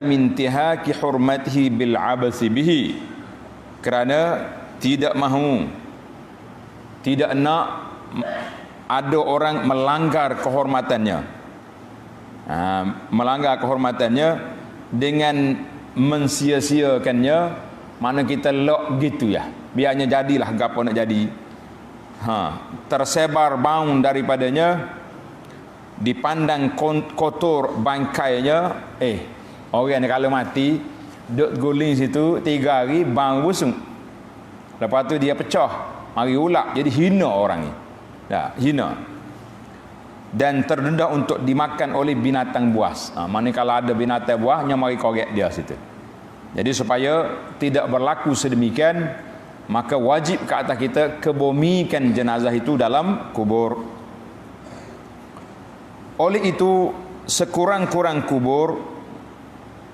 min tihaki hurmatihi bil abasi bihi, kerana tidak mahu, tidak nak ada orang melanggar kehormatannya, melanggar kehormatannya dengan mensia-siakannya. Mana kita lok gitu ya, biarnya jadilah gapo nak jadi, tersebar bau daripadanya, dipandang kotor bangkainya. Orang ni kalau mati duk guling situ 3 hari, bau busung, lepas tu dia pecah, mari ulak, jadi hina orang ni. Hina dan terdedah untuk dimakan oleh binatang buas. Mana kalau ada binatang buasnya, mari korek dia situ. Jadi supaya tidak berlaku sedemikian, maka wajib ke atas kita kebumikan jenazah itu dalam kubur. Oleh itu, sekurang-kurang kubur,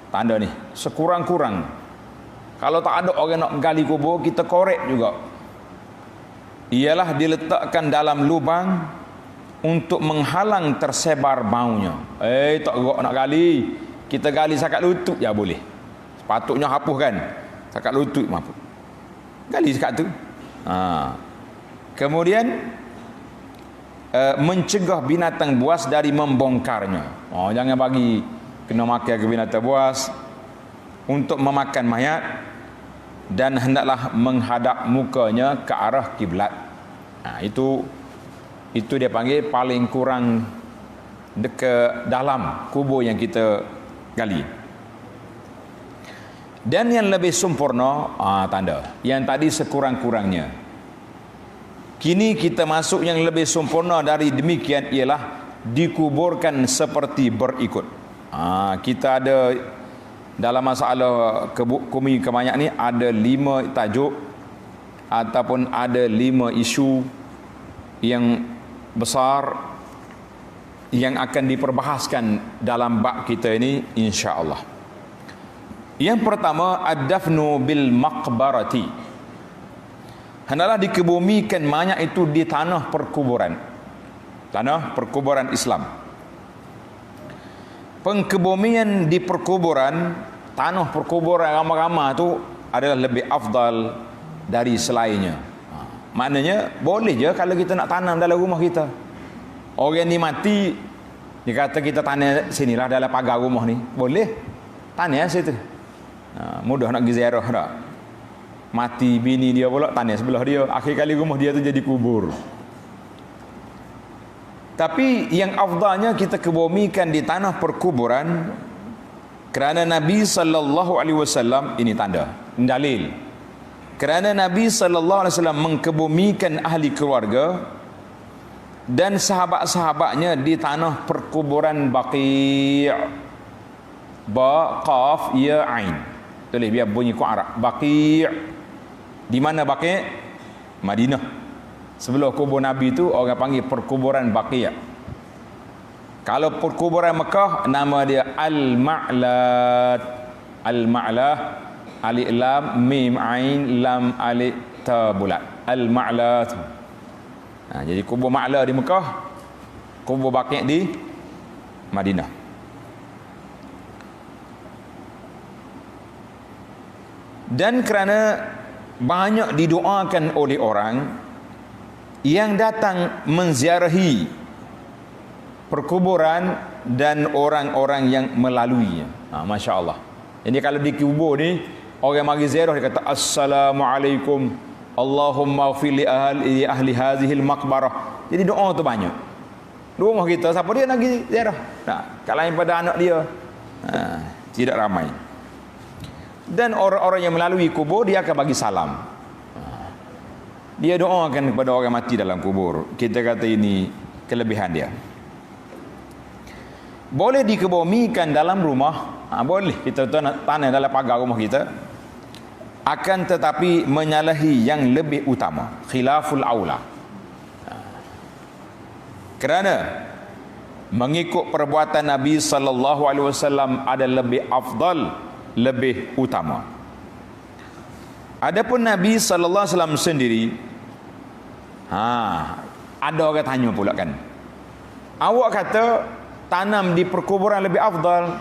tanda ni, sekurang-kurang, kalau tak ada orang nak gali kubur, kita korek juga, ialah diletakkan dalam lubang untuk menghalang tersebar baunya. Tak gerak nak gali, kita gali sakat lutut ya boleh, sepatutnya hapuskan sakat lutut mampu gali sakat tu. Kemudian mencegah binatang buas dari membongkarnya. Jangan bagi kena makan ke binatang buas untuk memakan mayat, dan hendaklah menghadap mukanya ke arah kiblat. Itu dia panggil paling kurang dekat dalam kubur yang kita gali. Dan yang lebih sempurna, tanda yang tadi sekurang-kurangnya, kini kita masuk yang lebih sempurna dari demikian, ialah dikuburkan seperti berikut. Kita ada dalam masalah kumi kemanyak ni ada 5 tajuk ataupun ada 5 isu yang besar yang akan diperbahaskan dalam bab kita ini, insya-Allah. Yang pertama, ad-dafnu bil maqbarati. Hendaklah dikebumikan mayat itu di tanah perkuburan Islam. Pengkebumian di perkuburan, tanah perkuburan ramah-ramah tu adalah lebih afdal dari selainnya. Maknanya boleh je kalau kita nak tanam dalam rumah kita. Orang ni mati, dia kata kita tanam sinilah dalam pagar rumah ni, boleh tanam situ. Mudah nak pergi ziarah tak? Mati bini dia pula, tanam sebelah dia, akhir kali rumah dia tu jadi kubur. Tapi yang afdalnya kita kebumikan di tanah perkuburan, kerana Nabi sallallahu alaihi wasallam, ini tanda, dalil, kerana Nabi sallallahu alaihi wasallam mengkebumikan ahli keluarga dan sahabat-sahabatnya di tanah perkuburan Baqi'. Ba qaf ya ain, tulis biar bunyi ku Arab. Baqi'. Di mana Baqi'? Madinah. Sebelah kubur Nabi itu orang panggil perkuburan Baqi'. Kalau perkuburan Mekah, nama dia Al-Ma'lat. Al-Ma'lah, alif lam mim ain lam alif ta bulat. Al-Ma'lat. Jadi kubur Ma'lah di Mekah, kubur Baqi' di Madinah. Dan kerana banyak didoakan oleh orang yang datang menziarahi perkuburan dan orang-orang yang melaluinya. Masya Allah. Jadi kalau di kubur ni, orang mari ziarah, dia kata Assalamualaikum Allahumma ighfir li ahli hadhil maqbarah. Jadi doa tu banyak. Di rumah kita, siapa dia nak pergi ziarah? Kalau lain pada anak dia, tidak ramai. Dan orang-orang yang melalui kubur, dia akan bagi salam. Dia doakan kepada orang mati dalam kubur. Kita kata ini kelebihan dia. Boleh dikebumikan dalam rumah, boleh kita tanam dalam pagar rumah kita, akan tetapi menyalahi yang lebih utama, khilaful aula. Kerana mengikut perbuatan Nabi sallallahu alaihi wasallam ada lebih afdal, lebih utama. Adapun Nabi sallallahu alaihi wasallam sendiri, ada orang tanya pula kan, awak kata tanam di perkuburan lebih afdal,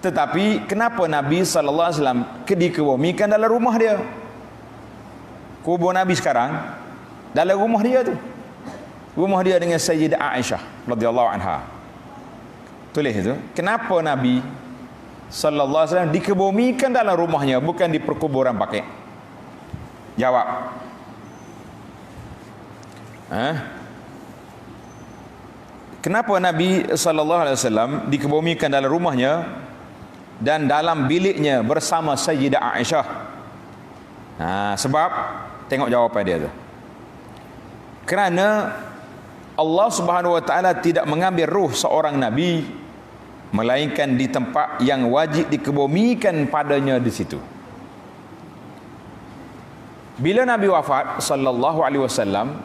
tetapi kenapa Nabi sallallahu alaihi wasallam dikebumikan dalam rumah dia? Kubur Nabi sekarang dalam rumah dia tu. Rumah dia dengan Sayyidah Aisyah radhiyallahu anha. Tulis itu. Kenapa Nabi sallallahu alaihi wasallam dikebumikan dalam rumahnya, bukan di perkuburan pakai? Jawab. Kenapa Nabi sallallahu alaihi wasallam dikebumikan dalam rumahnya dan dalam biliknya bersama Sayyidah Aisyah? Sebab tengok jawapan dia tu. Kerana Allah Subhanahu wa taala tidak mengambil ruh seorang nabi melainkan di tempat yang wajib dikebumikan padanya di situ. Bila Nabi wafat sallallahu alaihi wasallam,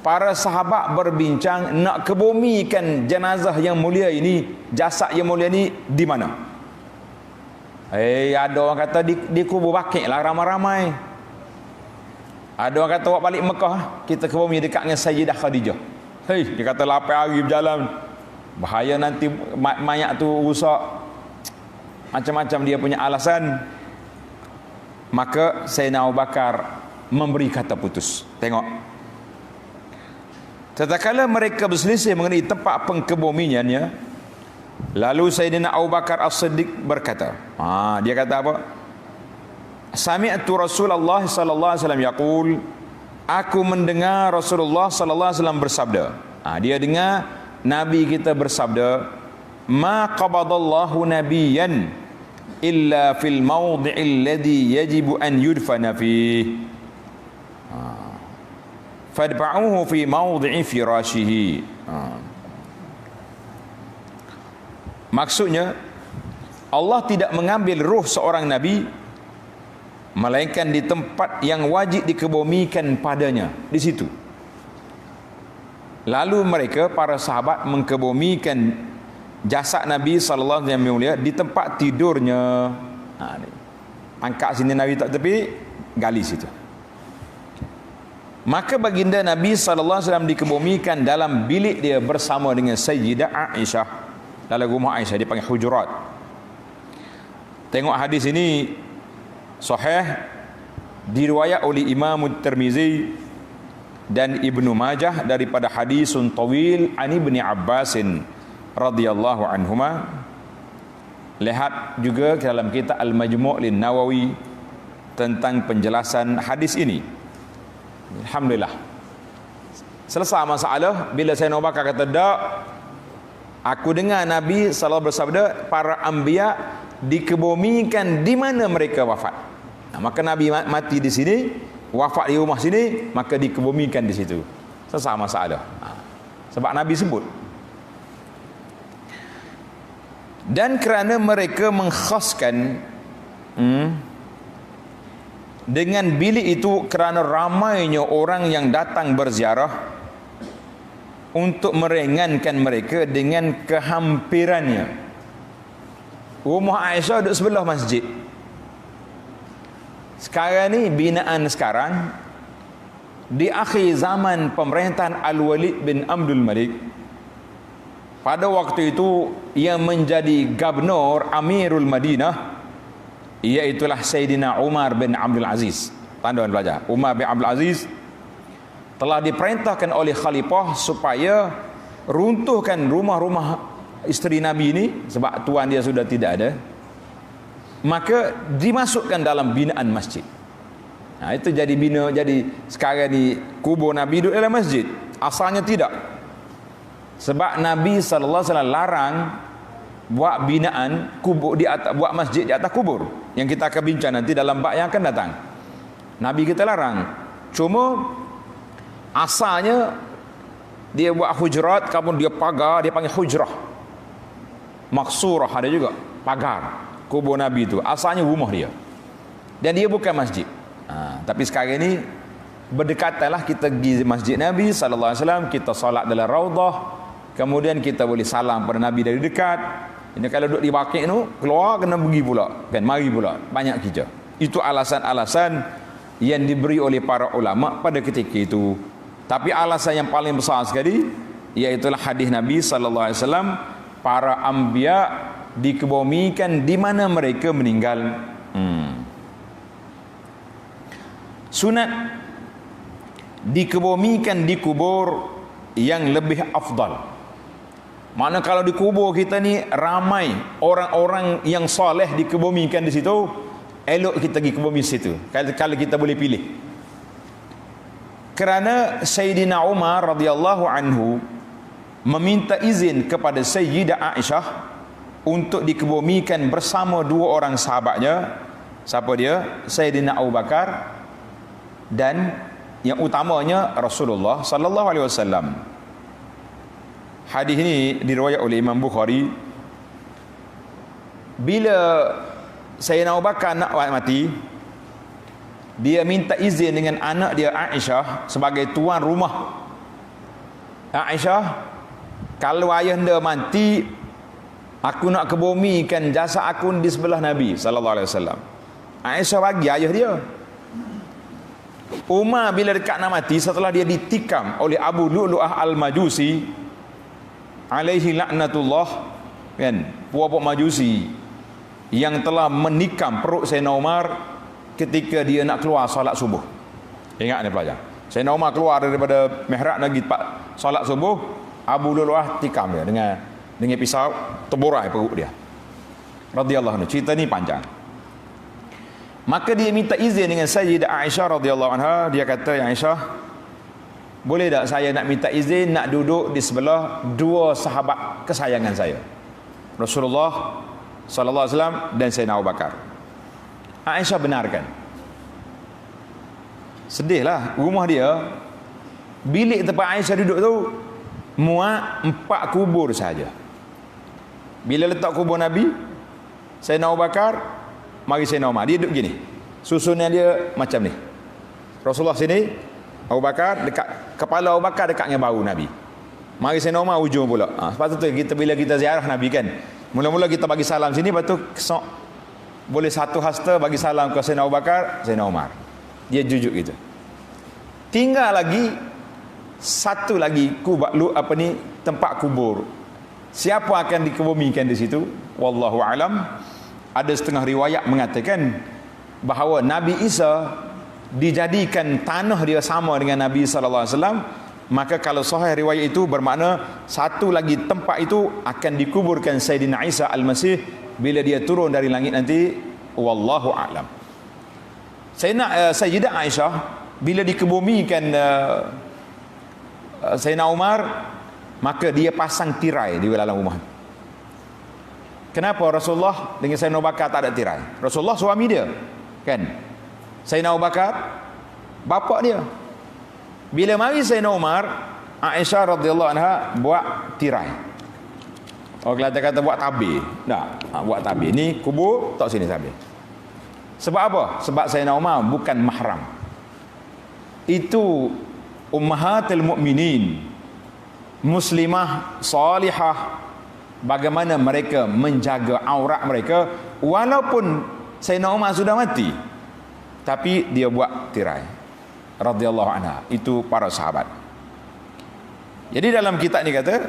para sahabat berbincang nak kebumikan jenazah yang mulia ini, jasad yang mulia ini di mana? Ada orang kata di kubur Baqi' lah, ramai-ramai. Ada orang kata buat balik Mekah, kita kebumi dekat dengan Sayyidah Khadijah. Dia kata 8 hari berjalan, bahaya nanti mayat tu rusak. Macam-macam dia punya alasan. Maka Sayyidina Abu Bakar memberi kata putus. Tengok. Tatkala mereka berselisih mengenai tempat pengkebumiannya, lalu Sayyidina Abu Bakar As-Siddiq berkata, dia kata apa? Sami'tu Rasulullah sallallahu alaihi wasallam yaqul, aku mendengar Rasulullah sallallahu alaihi wasallam bersabda. Dia dengar Nabi kita bersabda, ma qabadallahu nabiyyan illa fil mawdi'il ladzi yajibu an yudfana fihi fadba'uhu fi mawdi'i firashihi. Maksudnya, Allah tidak mengambil ruh seorang nabi melainkan di tempat yang wajib dikebumikan padanya, di situ. Lalu mereka, para sahabat, mengkebumikan jasad Nabi sallallahu alaihi wasallam di tempat tidurnya. Angkat sini Nabi tak tepi, gali situ. Maka baginda Nabi sallallahu alaihi wasallam dikebumikan dalam bilik dia bersama dengan Sayyidah Aisyah, dalam rumah Aisyah, dipanggil hujurat. Tengok hadis ini sahih, diriwayat oleh Imam Tirmizi dan Ibnu Majah daripada hadisun tawil an Ibni Abbasin radhiyallahu anhuma. Lihat juga ke dalam kitab Al-Majmu' lin Nawawi tentang penjelasan hadis ini. Alhamdulillah. Selesai masalah bila Sayyidina Abu Bakar kata, "Tak, aku dengar Nabi sallallahu bersabda, para anbiya dikebumikan di mana mereka wafat." Maka Nabi mati di sini, wafat di rumah sini, maka dikebumikan di situ. Selesai masalah. Sebab Nabi sebut. Dan kerana mereka mengkhaskan dengan bilik itu kerana ramainya orang yang datang berziarah, untuk meringankan mereka dengan kehampirannya. Rumah Aisyah duduk sebelah masjid. Sekarang ni binaan sekarang, di akhir zaman pemerintahan Al-Walid bin Abdul Malik, pada waktu itu yang menjadi gubernur Amirul Madinah iaitulah Sayyidina Umar bin Abdul Aziz. Tuan-tuan belajar, Umar bin Abdul Aziz telah diperintahkan oleh khalifah supaya runtuhkan rumah-rumah isteri Nabi ini, sebab tuan dia sudah tidak ada. Maka dimasukkan dalam binaan masjid. Itu jadi bina. Jadi sekarang ni kubur Nabi duduk dalam masjid. Asalnya tidak. Sebab Nabi SAW larang buat binaan kubur di atas, buat masjid di atas kubur, yang kita akan bincang nanti dalam bab yang akan datang. Nabi kita larang. Cuma asalnya dia buat hujurat, kemudian dia pagar, dia panggil hujrah. Maksurah ada juga, pagar. Kubur Nabi itu asalnya rumah dia, dan dia bukan masjid. Tapi sekarang ini berdekatanlah kita pergi masjid Nabi sallallahu alaihi wasallam, kita solat dalam raudhah, kemudian kita boleh salam pada Nabi dari dekat. Ini kalau duduk di Baqi' tu, keluar kena pergi pula, kan, mari pula, banyak kerja. Itu alasan-alasan yang diberi oleh para ulama pada ketika itu. Tapi alasan yang paling besar sekali iaitulah hadis Nabi sallallahu alaihi wasallam, para anbiya dikebumikan di mana mereka meninggal. Sunat dikebumikan di kubur yang lebih afdal. Mana kalau di kubur kita ni ramai orang-orang yang soleh dikebumikan di situ, elok kita pergi kebumi situ kalau kita boleh pilih. Kerana Sayyidina Umar radhiyallahu anhu meminta izin kepada Sayyidah Aisyah untuk dikebumikan bersama dua orang sahabatnya. Siapa dia? Sayyidina Abu Bakar dan yang utamanya Rasulullah sallallahu alaihi wasallam. Hadis ini diriwayat oleh Imam Bukhari. Bila Sayyidina Abu Bakar nak mati, dia minta izin dengan anak dia Aisyah sebagai tuan rumah. Aisyah, kalau ayahanda mati, aku nak kebumikan jasad aku di sebelah Nabi sallallahu alaihi wasallam. Aisyah bagi ayah dia. Umar bila dekat nak mati, setelah dia ditikam oleh Abu Lu'lu'ah Al-Majusi alaihi laknatullah, kan, puak-puak Majusi yang telah menikam perut Sayyidina Umar ketika dia nak keluar solat subuh. Ingat ni pelajar, Sayyidina Umar keluar daripada mihrab lagi solat subuh, Abu Lu'lu'ah tikam dia dengan pisau, terburai perut dia radhiyallahu anhu. Cerita ni panjang. Maka dia minta izin dengan Sayyidah Aisyah radhiyallahu anha. Dia kata, ya Aisyah, boleh tak saya nak minta izin nak duduk di sebelah dua sahabat kesayangan saya, Rasulullah sallallahu alaihi wasallam dan Sayyidina Abu Bakar. Aisyah benarkan. Sedihlah rumah dia, bilik tempat Aisyah duduk tu muat 4 kubur saja. Bila letak kubur Nabi, Sayyidina Abu Bakar, mari Sayyidina Umar, dia duduk gini, susunan dia macam ni. Rasulullah sini, Abu Bakar dekat kepala Abu Bakar dekat dengan bahu Nabi. Mari Sayyidina Umar ujung pula. Sebab tu kita bila kita ziarah Nabi kan, mula-mula kita bagi salam sini, lepas tu kesok boleh satu hasta bagi salam ke Sayyidina Abu Bakar, Sayyidina Umar. Dia jujuk gitu. Tinggal lagi satu lagi tempat kubur. Siapa akan dikebumikan di situ? Wallahu alam. Ada setengah riwayat mengatakan bahawa Nabi Isa dijadikan tanah dia sama dengan Nabi sallallahu alaihi wasallam. Maka kalau sahih riwayat itu bermakna satu lagi tempat itu akan dikuburkan Sayyidina Isa Al-Masih bila dia turun dari langit nanti. Wallahu a'lam. Sayyidah Aisyah bila dikebumikan Sayyidina Umar, maka dia pasang tirai di dalam rumah. Kenapa Rasulullah dengan Sayyidina Abu Bakar tak ada tirai? Rasulullah suami dia, kan? Sayyidina Abu Bakar bapa dia. Bila mari Sayyidina Umar, Aisyah radhiyallahu anha buat tirai. Orang kata buat tabir. Tak, buat tabir. Ni kubur, tak sini tabir. Sebab apa? Sebab Sayyidina Umar bukan mahram. Itu ummahatul mukminin, muslimah salihah, bagaimana mereka menjaga aurat mereka walaupun Sayyidina Umar sudah mati, tapi dia buat tirai radhiyallahu anha. Itu para sahabat. Jadi dalam kitab ni kata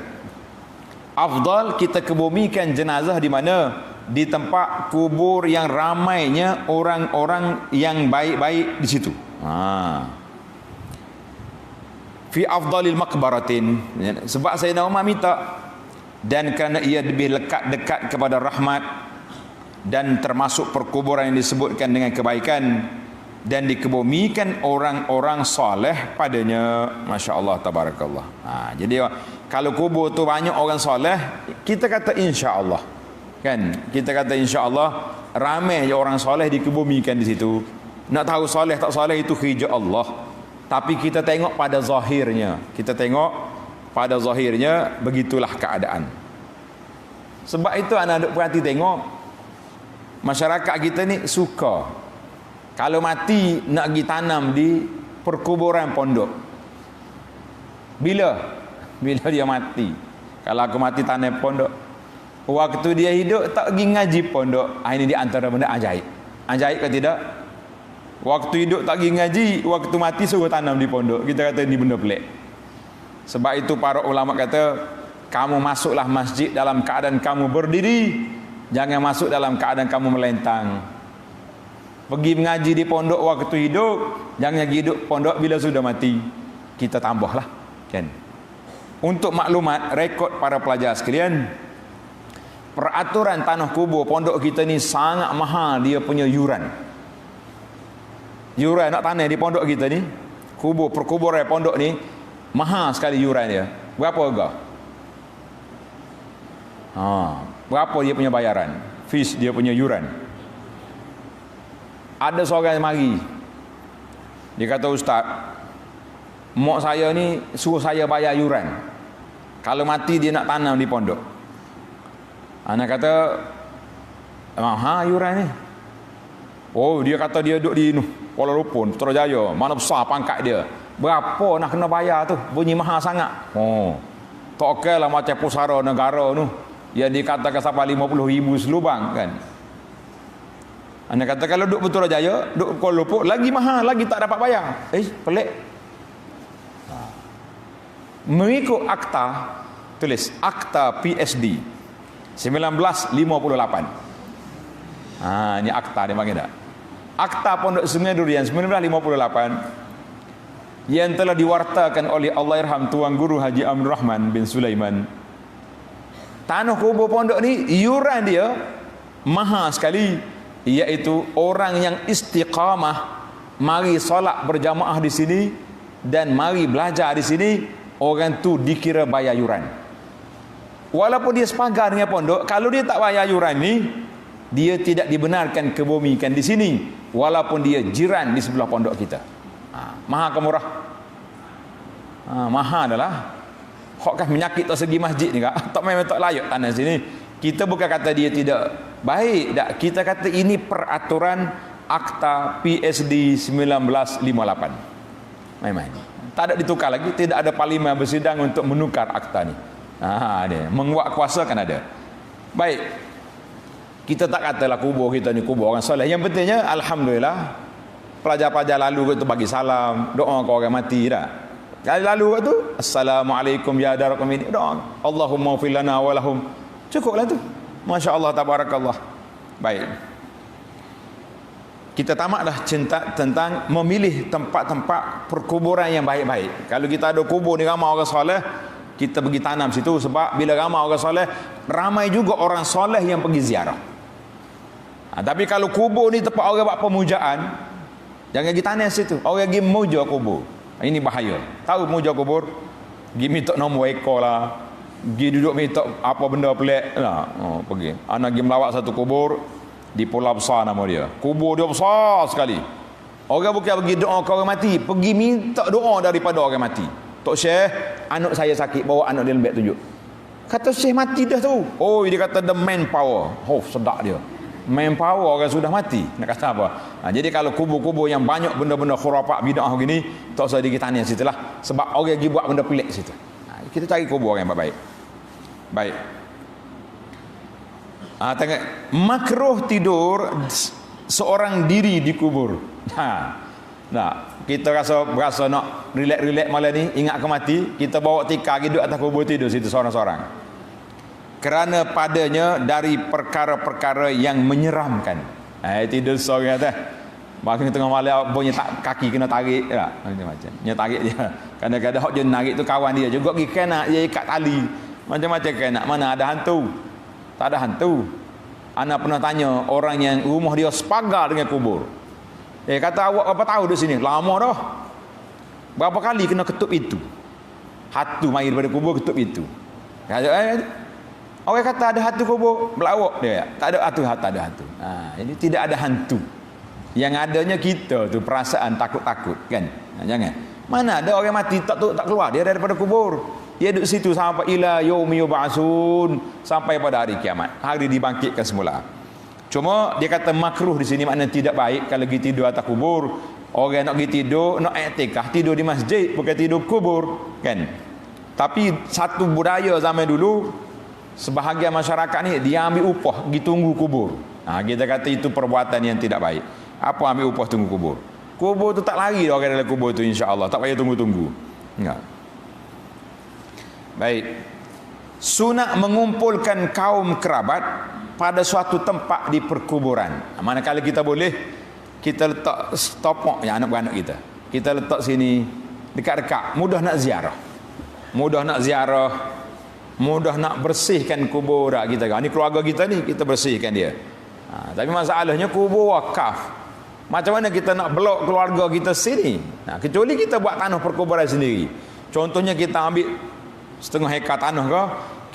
afdal kita kebumikan jenazah di mana? Di tempat kubur yang ramainya orang-orang yang baik-baik di situ. Fi afdalil maqbaratin. Sebab Sayyidina Umar minta, dan kerana ia lebih dekat kepada rahmat dan termasuk perkuburan yang disebutkan dengan kebaikan dan dikebumikan orang-orang soleh padanya. Masya Allah, tabarakallah. Jadi kalau kubur tu banyak orang soleh, kita kata insya Allah, kan? Kita kata insya Allah ramai orang soleh dikebumikan di situ. Nak tahu soleh tak soleh itu kerja Allah. Tapi kita tengok pada zahirnya. Kita tengok pada zahirnya, begitulah keadaan. Sebab itu anak perhati tengok, masyarakat kita ni suka kalau mati nak pergi tanam di perkuburan pondok. Bila dia mati, kalau aku mati tanam pondok, waktu dia hidup tak pergi ngaji pondok. Ini di antara benda ajaib. Ajaib ke tidak? Waktu hidup tak pergi ngaji, waktu mati suruh tanam di pondok. Kita kata ini benda pelik. Sebab itu para ulama kata, kamu masuklah masjid dalam keadaan kamu berdiri, Jangan masuk dalam keadaan kamu melentang. Pergi mengaji di pondok waktu hidup, jangan hidup pondok bila sudah mati. Kita tambahlah, kan? Untuk maklumat, rekod para pelajar sekalian, peraturan tanah kubur pondok kita ni sangat mahal dia punya yuran. Yuran nak tanah di pondok kita ni, kubur perkuburan pondok ni mahal sekali yuran dia. Berapa harga? Berapa dia punya bayaran? Fees dia punya yuran. Ada seorang yang mari. Dia kata, "Ustaz, mak saya ni suruh saya bayar yuran. Kalau mati dia nak tanam di pondok." Anak kata, yuran ni. Oh, dia kata dia duduk di Kuala Lumpur, Putrajaya. Mana besar pangkat dia. Berapa nak kena bayar tu? Bunyi mahal sangat. Tak okey lah macam pusara negara tu. Yang dikatakan sampai 50,000 selubang, kan? Anak kata kalau duduk Putrajaya, duduk Kuala Lumpur, lagi mahal, lagi tak dapat bayar. Pelik. Mengikut akta, tulis akta PSD 1958. Ini akta dia panggil tak? Akta Pondok Sungai Durian 1958 yang telah diwartakan oleh Allahyarham Tuan Guru Haji Amrul Rahman bin Sulaiman. Tanah kubur pondok ni yuran dia mahal sekali, iaitu orang yang istiqamah mari solat berjamaah di sini dan mari belajar di sini, orang tu dikira bayar yuran. Walaupun dia sepagar dengan pondok, kalau dia tak bayar yuran ni, dia tidak dibenarkan kebumikan di sini, walaupun dia jiran di sebelah pondok kita. Mahal ke murah? Mahal adalah. Hokkah menyakit tak segi masjid ni kak? Tak, memang tak layak tanah sini. Kita bukan kata dia tidak baik, tak. Kita kata ini peraturan akta PSD 1958. Memang tak ada ditukar lagi, tidak ada parlimen bersidang untuk menukar akta ni. Dia menguat kuasa kan ada. Baik, kita tak katalah kubur kita ni kubur orang soleh. Yang pentingnya alhamdulillah pelajar-pelajar lalu itu bagi salam, doa ke orang mati dah. Kali lalu tu assalamualaikum ya darakum ini, doa Allahumma ighfir lana wa lahum. Cukuplah tu. Masya-Allah tabarakallah. Baik. Kita tamatlah cinta tentang memilih tempat-tempat perkuburan yang baik-baik. Kalau kita ada kubur ni ramai orang soleh, kita pergi tanam situ, sebab bila ramai orang soleh, ramai juga orang soleh yang pergi ziarah. Tapi kalau kubur ni tempat orang buat pemujaan, jangan pergi tanam situ. Orang pergi memuja kubur. Ini bahaya. Tahu memuja kubur? Pergi minta nombor ekor lah, pergi duduk minta apa benda pelik lah. Pergi. Anak pergi melawat satu kubur di Pulau Besar nama dia. Kubur dia besar sekali. Orang bukan pergi doa ke orang mati, pergi minta doa daripada orang mati. Tok Syekh, anak saya sakit, bawa anak dia lembek tunjuk. Kata Syekh mati dah tu. Oh, dia kata the manpower. Sedap dia. Manpower orang sudah mati. Nak kata apa? Jadi kalau kubur-kubur yang banyak benda-benda khurafat bidah begini, tak usah ditanya situ lah. Sebab orang pergi buat benda pelik situ. Kita cari kubur yang baik-baik. Baik. Tengok, makruh tidur seorang diri di kubur. Kita berasa nak relax-relax malam ni, ingat ke mati, kita bawa tikar duduk atas kubur tidur situ seorang-seorang. Kerana padanya dari perkara-perkara yang menyeramkan. Tidur seorang atas. Bahkan tengah malam bunyi kaki kena tarik tak? Macam-macam. Dia tarik dia. Kadang-kadang hok dia narik tu kawan dia juga pergi kena dia ikat tali. Macam-macam kena. Mana ada hantu? Tak ada hantu. Ana pernah tanya orang yang rumah dia sepagar dengan kubur. Kata awak apa tahu di sini? Lama dah. Berapa kali kena ketuk itu? Hantu mai daripada kubur ketuk itu. Orang kata ada hantu kubur, melawak dia. Tak ada hantu, tak ada hantu. Ini tidak ada hantu. Yang adanya kita tu perasaan takut-takut, kan? Jangan. Mana ada orang mati tak keluar dia daripada kubur. Dia duduk situ sampai ila yaumi yub'atsun, sampai pada hari kiamat. Hari dibangkitkan semula. Cuma dia kata makruh di sini, maknanya tidak baik kalau pergi tidur atas kubur. Orang nak pergi tidur, nak iktikaf, tidur di masjid, bukan tidur kubur, kan? Tapi satu budaya zaman dulu, sebahagian masyarakat ni dia ambil upah pergi tunggu kubur. Kita kata itu perbuatan yang tidak baik. Apa ambil upah tunggu kubur? Kubur tu tak lari dah orang dalam kubur tu, insya-Allah. Tak payah tunggu-tunggu. Enggak. Baik. Sunat mengumpulkan kaum kerabat pada suatu tempat di perkuburan. Manakala kita boleh, kita letak stopok yang anak-anak kita. Kita letak sini dekat-dekat, mudah nak ziarah. Mudah nak ziarah, mudah nak bersihkan kubur kita. Ini keluarga kita ni, kita bersihkan dia. Tapi masalahnya kubur wakaf. Macam mana kita nak blok keluarga kita sini? Kecuali kita buat tanah perkuburan sendiri. Contohnya kita ambil setengah hektar tanah ke,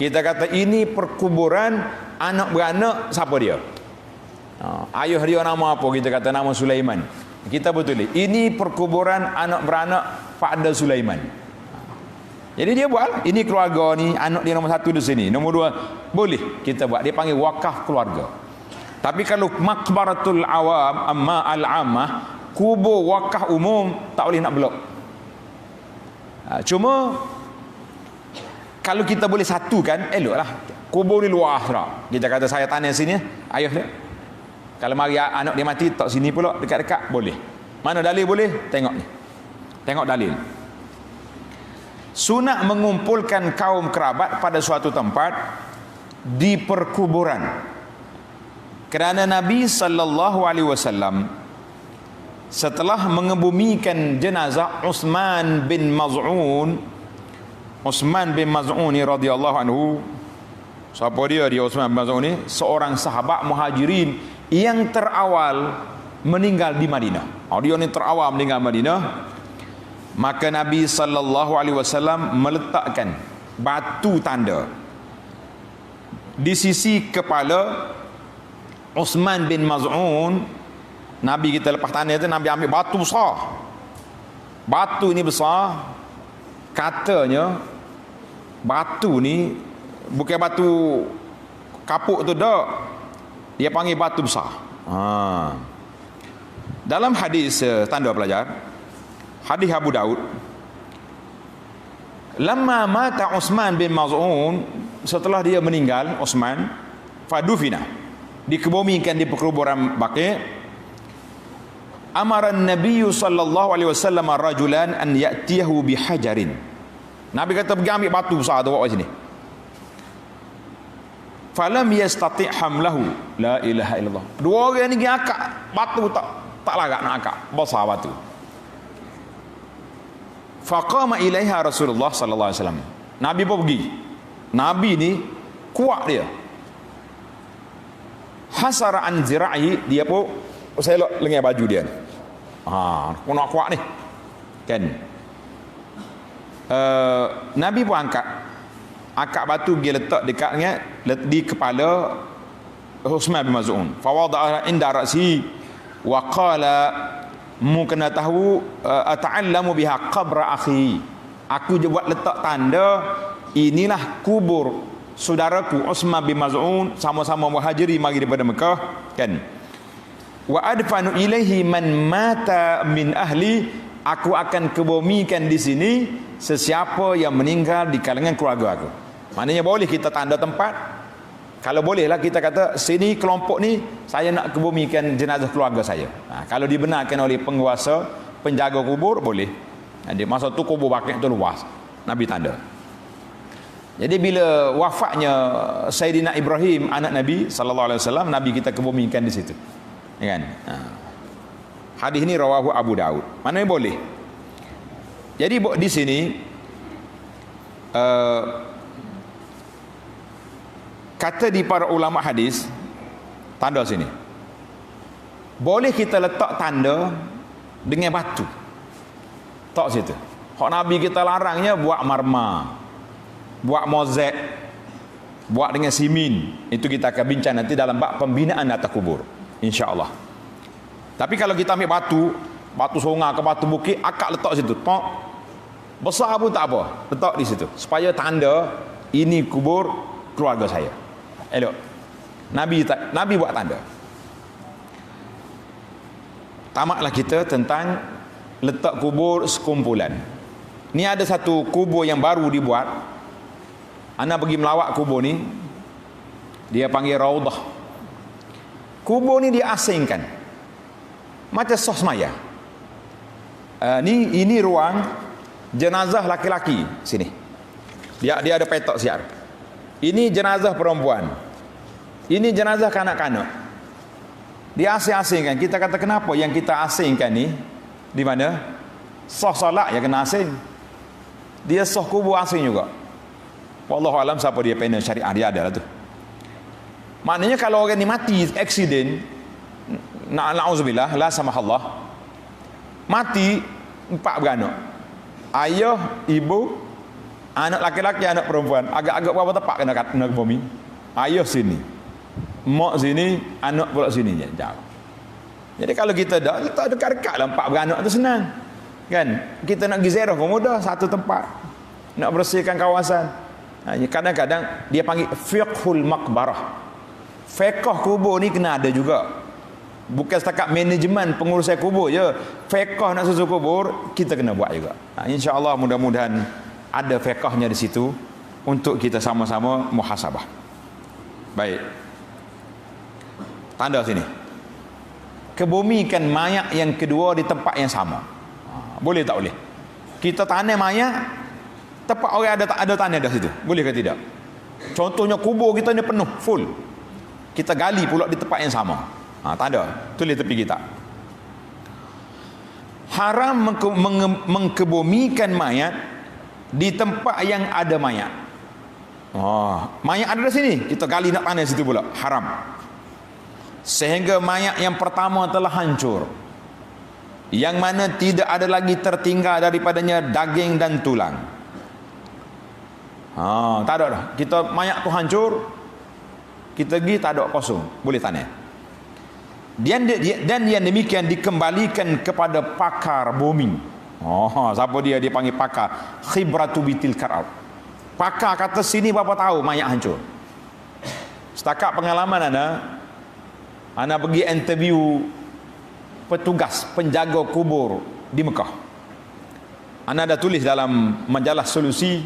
kita kata ini perkuburan anak beranak siapa dia? Ayah dia nama apa? Kita kata nama Sulaiman. Kita betul ini perkuburan anak beranak Fa'da Sulaiman. Jadi dia buat, ini keluarga ni, anak dia nombor 1 di sini, nombor 2 boleh kita buat. Dia panggil wakaf keluarga. Tapi kalau maqbaratul awam amma al-ammah, kubur wakaf umum, tak boleh nak blok. Cuma kalau kita boleh satukan, eloklah. Kubur di luar tak? Kita kata saya tanah sini, ayah dia. Kalau mari anak dia mati, tak sini pula, dekat-dekat, boleh. Mana dalil boleh? Tengok ni. Tengok dalil. Sunat mengumpulkan kaum kerabat pada suatu tempat di perkuburan. Kerana Nabi sallallahu alaihi wasallam setelah mengebumikan jenazah Uthman bin Maz'un ni radhiyallahu anhu. Siapa dia Uthman bin Maz'un ni? Seorang sahabat Muhajirin yang terawal meninggal di Madinah. Dia ni terawal meninggal di Madinah. Maka Nabi sallallahu alaihi wasallam meletakkan batu tanda di sisi kepala Uthman bin Maz'un. Nabi kita lepas tanda itu, Nabi ambil batu besar. Batu ni besar. Katanya batu ni bukan batu kapuk tu dak. Dia panggil batu besar. Dalam hadis tanda pelajar, hadis Abu Daud, lamma mata Uthman bin Maz'un, setelah dia meninggal Uthman, fadufina, dikebumikan di perkuburan Baqi'. Amara Nabi sallallahu alaihi wasallam rajulan an ya'tiyahu bihajarin. Nabi kata pergi ambil batu besar tu bawa sini. Falam yastati' hamlahu. La ilaha illallah. Dua orang ni pergi akak batu, tak larat nak akak, besar batu. Faqama ilaiha Rasulullah sallallahu alaihi wasallam. Nabi pun pergi. Nabi ni kuat dia. Hasara an zira'i, dia pun selok lengan baju dia ni. Aku nak kuat ni. Kan? Nabi pun angkat batu pergi letak dekatnya di kepala Uthman bin Maz'un. Fa wada'a inda ra'si wa qala, mu kena tahu, ata'allamu biha qabra akhi. Aku je buat letak tanda, inilah kubur saudaraku Uthman bin Maz'un, sama-sama muhajiri mari daripada Mekah, kan? Wa adfanu ilaihi man mata min ahli, aku akan kebumikan di sini sesiapa yang meninggal di kalangan keluarga aku. Maknanya boleh kita tanda tempat. Kalau bolehlah kita kata sini kelompok ni saya nak kebumikan jenazah keluarga saya. Kalau dibenarkan oleh penguasa, penjaga kubur, boleh. Jadi masa tu kubur Baqi' tu luas, Nabi tanda. Jadi bila wafatnya Sayyidina Ibrahim anak Nabi sallallahu alaihi wasallam, Nabi kita kebumikan di situ. Ya kan? Hadis ni rawahu Abu Daud. Mana boleh. Jadi di sini kata di para ulama hadis, tanda sini boleh kita letak tanda dengan batu. Tak situ. Hak Nabi kita larangnya buat marmer, buat mozaik, buat dengan simin. Itu kita akan bincang nanti dalam bab pembinaan atas kubur, insya-Allah. Tapi kalau kita ambil batu songar ke batu bukit, akak letak situ, tok besar pun tak apa, letak di situ supaya tanda ini kubur keluarga saya. Elok. Nabi buat tanda. Tamatlah kita tentang letak kubur sekumpulan. Ni ada satu kubur yang baru dibuat. Ana pergi melawat kubur ni. Dia panggil Raudah. Kubur ni diasingkan macam sos maya. Ini ruang jenazah laki-laki sini. Dia ada petak siap. Ini jenazah perempuan. Ini jenazah kanak-kanak. Diasing-asingkan. Kita kata kenapa yang kita asingkan ni di mana? Sah solat ya kena asing. Dia sah kubur asing juga. Wallahu alam siapa dia panel syariah dia ada lah tu. Maknanya kalau orang ni mati aksiden, na'udzubillah, la samahallah, mati 4 beranak. Ayah, ibu, anak laki-laki, anak perempuan. Agak-agak berapa tepat kena ke bumi? Ayah sini, mak sini, anak pula sini je, jauh. Jadi kalau kita tak dekat-dekat lah 4 beranak tu senang. Kan? Kita nak pergi ziarah pun mudah, satu tempat. Nak bersihkan kawasan. Kadang-kadang dia panggil fiqhul maqbarah. Fiqh kubur ni kena ada juga. Bukan setakat manajemen pengurusan kubur je. Fiqh nak susun kubur kita kena buat juga. InsyaAllah mudah-mudahan ada fiqhnya di situ untuk kita sama-sama muhasabah. Baik. Tanda sini. Kebumikan mayat yang kedua di tempat yang sama. Boleh tak boleh? Kita tanam mayat tempat orang ada tanah dah situ. Boleh ke tidak? Contohnya kubur kita ni penuh full. Kita gali pula di tempat yang sama. Tanda tulis tepi kita. Haram mengkebumikan mayat di tempat yang ada mayat. Mayat ada di sini, kita gali nak tanam situ pula. Haram. Sehingga mayat yang pertama telah hancur, yang mana tidak ada lagi tertinggal daripadanya daging dan tulang. Tak ada dah. Kita mayat tu hancur, kita pergi tak ada kosong, boleh tanam. Dan yang demikian dikembalikan kepada pakar bumi. Siapa dia? Dia panggil pakar khibratu bitil karal. Pakar kata sini berapa tahu mayat hancur. Setakat pengalaman ana pergi interview petugas penjaga kubur di Mekah. Ana ada tulis dalam majalah Solusi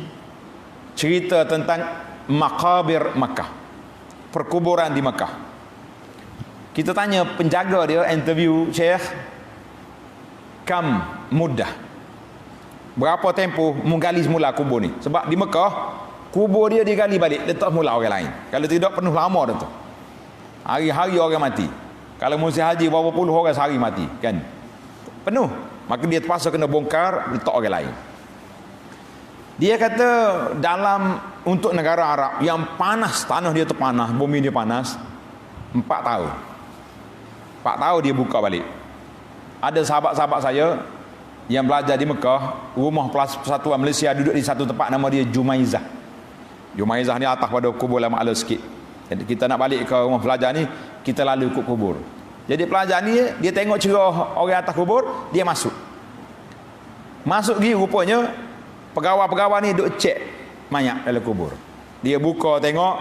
cerita tentang makabir Mekah, perkuburan di Mekah. Kita tanya penjaga dia, interview Syekh, kam mudah, berapa tempoh menggali semula kubur ni? Sebab di Mekah kubur dia digali balik, letak mula orang lain. Kalau tidak penuh lama dah tu. Hari-hari orang mati. Kalau musim haji berapa puluh orang sehari mati, kan? Penuh. Maka dia terpaksa kena bongkar, letak orang lain. Dia kata dalam untuk negara Arab yang panas, tanah dia tu panas, bumi dia panas, 4 tahun. 4 tahun dia buka balik. Ada sahabat-sahabat saya yang belajar di Mekah, rumah persatuan Malaysia duduk di satu tempat nama dia Jumaizah. Jumaizah ni atas pada kubur Lama Ala sikit. Jadi kita nak balik ke rumah pelajar ni, kita lalu ikut kubur. Jadi pelajar ni dia tengok cerah orang atas kubur, dia masuk. Masuk pergi rupanya pegawai-pegawai ni duk cek mayat dalam kubur. Dia buka tengok,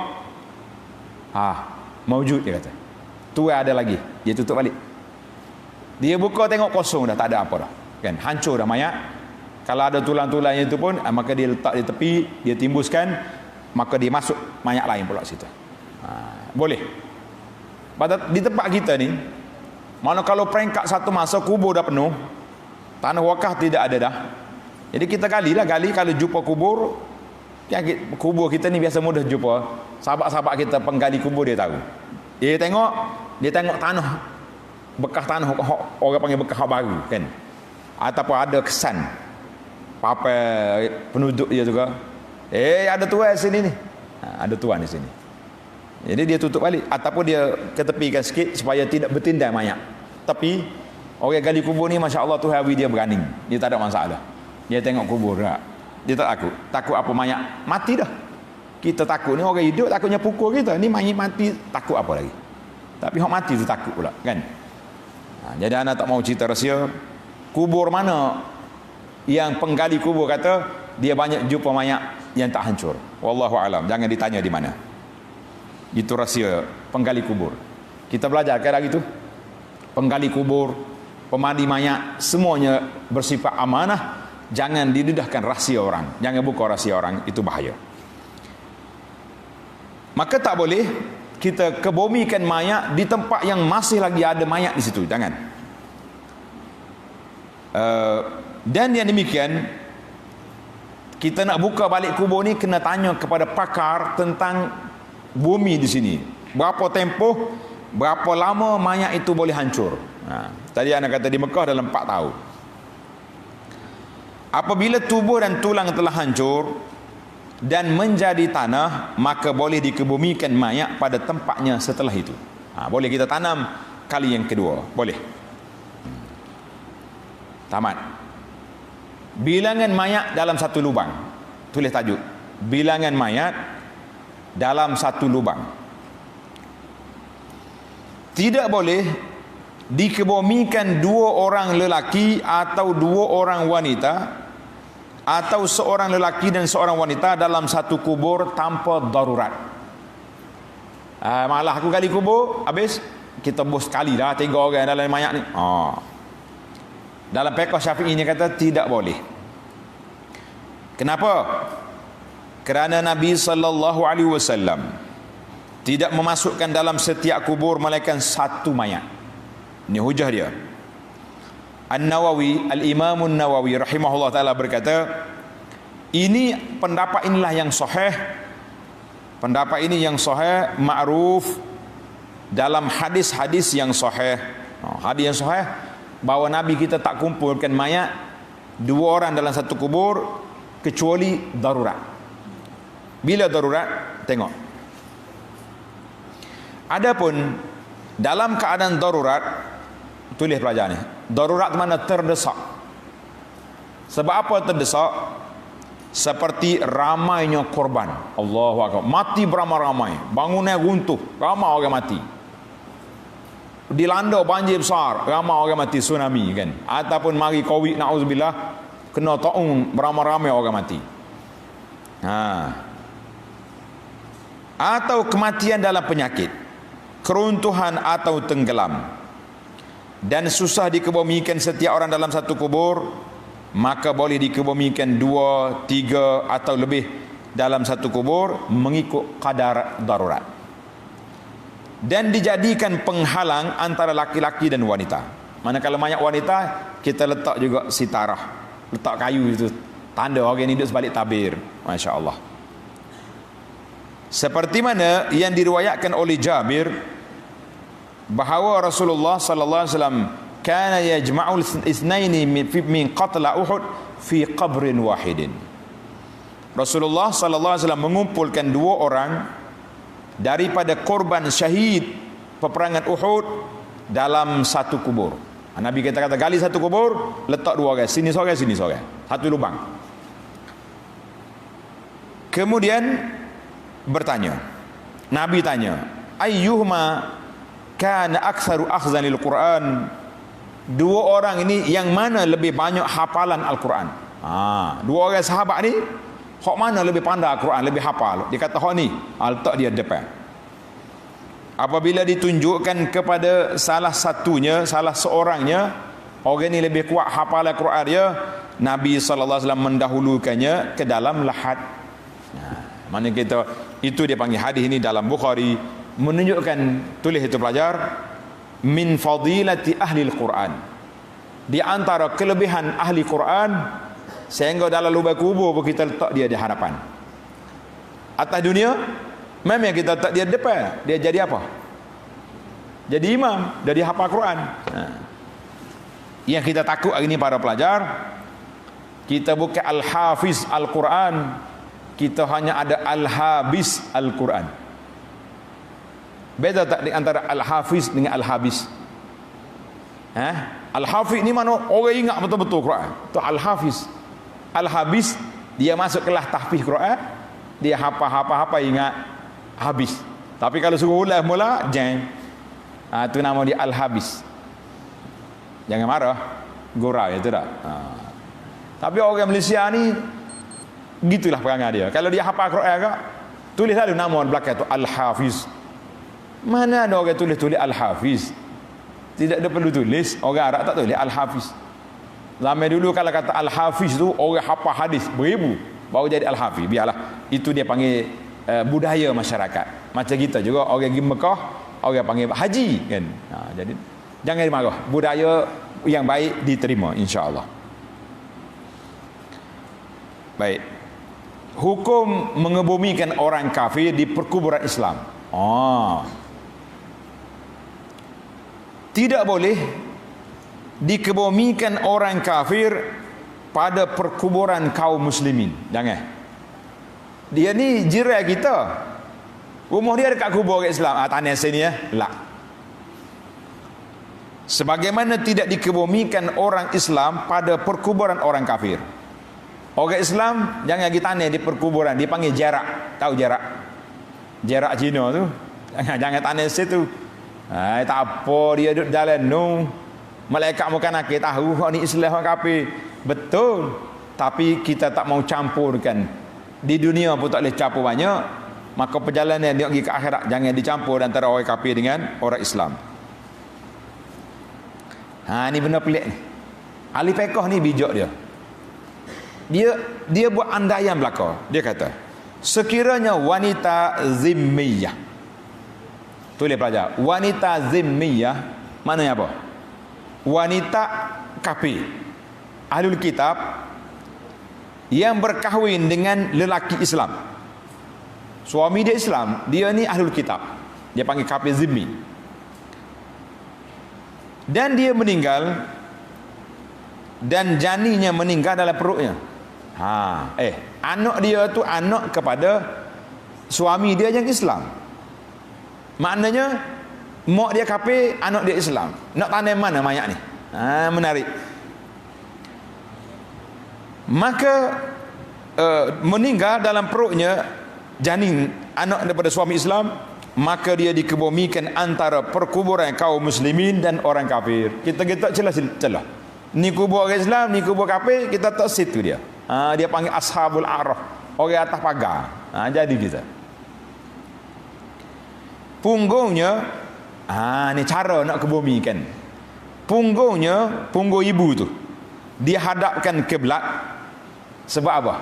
maujud dia kata. Tu ada lagi. Dia tutup balik. Dia buka tengok kosong dah, tak ada apa dah. Kan, hancur dah mayat. Kalau ada tulang-tulangnya itu pun, maka dia letak di tepi, dia timbuskan, maka dia masuk mayat lain pula situ. Boleh. Di tempat kita ni, mana kalau peringkat satu masa kubur dah penuh, tanah wakaf tidak ada dah. Jadi kita gali kalau jumpa kubur, kubur kita ni biasa mudah jumpa. Sahabat-sahabat kita penggali kubur dia tahu. Dia tengok tanah, bekas tanah, orang panggil bekas baru, kan? Ataupun ada kesan apa penduduk dia juga. Ada tuan sini ni. Ada tuan di sini. Jadi dia tutup balik ataupun dia ketepikan sikit supaya tidak bertindak mayat. Tapi orang gali kubur ni masya-Allah Tuhan dia berani. Dia tak ada masalah. Dia tengok kubur tak. Dia tak takut. Takut apa mayat mati dah. Kita takut ni orang hidup takutnya pukul kita. Ni mayat mati takut apa lagi. Tapi hak mati tu takut pula, kan? Jadi anak tak mau cerita rahsia. Kubur mana yang penggali kubur kata dia banyak jumpa mayat yang tak hancur. Wallahu alam. Jangan ditanya di mana. Itu rahsia penggali kubur. Kita belajar kan hari tu. Penggali kubur, pemandi mayat, semuanya bersifat amanah. Jangan didedahkan rahsia orang. Jangan buka rahsia orang, itu bahaya. Maka tak boleh kita kebumikan mayat di tempat yang masih lagi ada mayat di situ. Jangan. Dan yang demikian, kita nak buka balik kubur ni kena tanya kepada pakar tentang bumi di sini. Berapa tempoh, berapa lama mayat itu boleh hancur. Tadi anak kata di Mekah dalam 4 tahun. Apabila tubuh dan tulang telah hancur dan menjadi tanah, maka boleh dikebumikan mayat pada tempatnya setelah itu. Boleh kita tanam kali yang kedua, boleh. Tamat. Bilangan mayat dalam satu lubang. Tulis tajuk, bilangan mayat dalam satu lubang. Tidak boleh dikebumikan 2 orang lelaki atau 2 orang wanita, atau seorang lelaki dan seorang wanita dalam satu kubur tanpa darurat. Malah aku kali kubur, habis kita bos sekali dah 3 orang dalam mayat ni. Dalam fiqh Syafi'i ini kata tidak boleh. Kenapa? Kerana Nabi sallallahu alaihi wasallam tidak memasukkan dalam setiap kubur melainkan satu mayat. Ini hujah dia. An-Nawawi, Al-Imam An-Nawawi rahimahullah taala berkata, ini pendapat inilah yang sahih. Pendapat ini yang sahih, ma'ruf dalam hadis-hadis yang sahih. Hadis yang sahih bahawa Nabi kita tak kumpulkan mayat 2 orang dalam satu kubur kecuali darurat. Bila darurat? Tengok. Adapun dalam keadaan darurat, tulis pelajar ni, darurat mana terdesak. Sebab apa terdesak? Seperti ramainya korban. Allahu Akbar. Mati beramai-ramai, bangunan runtuh, ramai orang mati. Dilanda banjir besar, ramai orang mati, tsunami kan. Ataupun mari Covid, na'udzubillah, kena taung, beramai-ramai orang mati. Atau kematian dalam penyakit, keruntuhan atau tenggelam, dan susah dikebumikan setiap orang dalam satu kubur, maka boleh dikebumikan 2, 3 atau lebih dalam satu kubur mengikut kadar darurat, dan dijadikan penghalang antara laki-laki dan wanita. Manakala mayat wanita, kita letak juga sitarah, letak kayu itu, tanda orang hidup sebalik tabir. Masya Allah. Seperti mana yang diriwayatkan oleh Jabir bahawa Rasulullah sallallahu alaihi wasallam kana yajma'ul itsnaini min qatla Uhud fi qabrin wahidin. Rasulullah sallallahu alaihi wasallam mengumpulkan 2 orang daripada korban syahid peperangan Uhud dalam satu kubur. Nabi kata gali satu kubur, letak 2 orang, sini seorang, sini seorang, satu lubang. Kemudian bertanya, Nabi tanya, ayyuhuma kana aktsaru akhzanil Quran? 2 orang ini yang mana lebih banyak hafalan Al-Quran? 2 orang sahabat ni, hak mana lebih pandai Al-Quran, lebih hafal? Dia kata hak ni, letak dia depan. Apabila ditunjukkan kepada salah satunya, salah seorangnya, orang ni lebih kuat hafal Al-Quran dia, Nabi sallallahu alaihi wasallam mendahulukannya ke dalam lahat. Mana kita, itu dia panggil hadis ini dalam Bukhari, menunjukkan, tulis itu pelajar, min fadilati ahli al-Quran, di antara kelebihan ahli Quran, sehingga dalam lubang kubur pun kita letak dia di hadapan. Atas dunia memang kita letak dia depan, dia jadi apa? Jadi imam, jadi hafal Quran. Yang kita takut hari ini para pelajar, kita bukan al-hafiz al-Quran, kita hanya ada al-habis al-Quran. Beza tak di antara al-hafiz dengan al-habis? Al-hafiz ni mana orang ingat betul-betul Quran, tu al-hafiz. Al-habis dia masuk kelas tahfiz Quran, dia hafal ingat habis. Tapi kalau suruh ulang mula jam, tu nama dia al-habis. Jangan marah, gurau itu tak. Tapi orang Malaysia ni gitulah perangai dia. Kalau dia hafal Quran agak, tulis lalu nama belakang tu al-hafiz. Mana ada orang tulis al-hafiz? Tidak ada perlu tulis. Orang Arab tak tulis al-hafiz. Zaman dulu kalau kata al-hafiz tu orang hafal hadis beribu baru jadi al-hafiz. Biarlah, itu dia panggil budaya masyarakat. Macam kita juga orang pergi Mekah, orang panggil haji kan. Jadi jangan dimarah. Budaya yang baik diterima insya-Allah. Baik. Hukum mengebumikan orang kafir di perkuburan Islam. tidak boleh dikebumikan orang kafir pada perkuburan kaum muslimin. Jangan. Dia ni jiran kita. Rumah dia dekat kubur orang Islam. Tanah sini ya. Tak. Sebagaimana tidak dikebumikan orang Islam pada perkuburan orang kafir. Orang Islam jangan pergi tanah di perkuburan. Dia panggil jarak. Tahu jarak? Jarak Cina tu. Jangan tanah situ. Tak apa dia duduk jalan no. Malaikat bukan nak tahu ni Islam orang kafir. Betul. Tapi kita tak mau campurkan. Di dunia pun tak boleh campur banyak. Maka perjalanan dia pergi ke akhirat jangan dicampur antara orang kafir dengan orang Islam. Ni benda pelik ni. Ahli fiqh ni bijak dia. Dia buat andaian belaka. Dia kata, sekiranya wanita zimmiyah. Tulis pelajar. Wanita zimmiyah maknanya apa? Wanita kafir. Ahlul kitab yang berkahwin dengan lelaki Islam. Suami dia Islam, dia ni ahlul kitab. Dia panggil kafir zimmi. Dan dia meninggal dan janinya meninggal dalam perutnya. Anak dia tu anak kepada suami dia yang Islam. Maknanya mak dia kafir, anak dia Islam. Nak tanam mana mayat ni? Menarik. Maka meninggal dalam perutnya janin anak daripada suami Islam, maka dia dikebumikan antara perkuburan kaum muslimin dan orang kafir. Kita celah. Ni kubur orang Islam, ni kubur kafir, kita tak situ dia. Dia panggil ashabul a'raf, orang atas pagar. Jadi kita. Punggungnya, ni cara nak kebumikan. Punggungnya, punggung ibu tu, dia hadapkan kiblat. Sebab apa?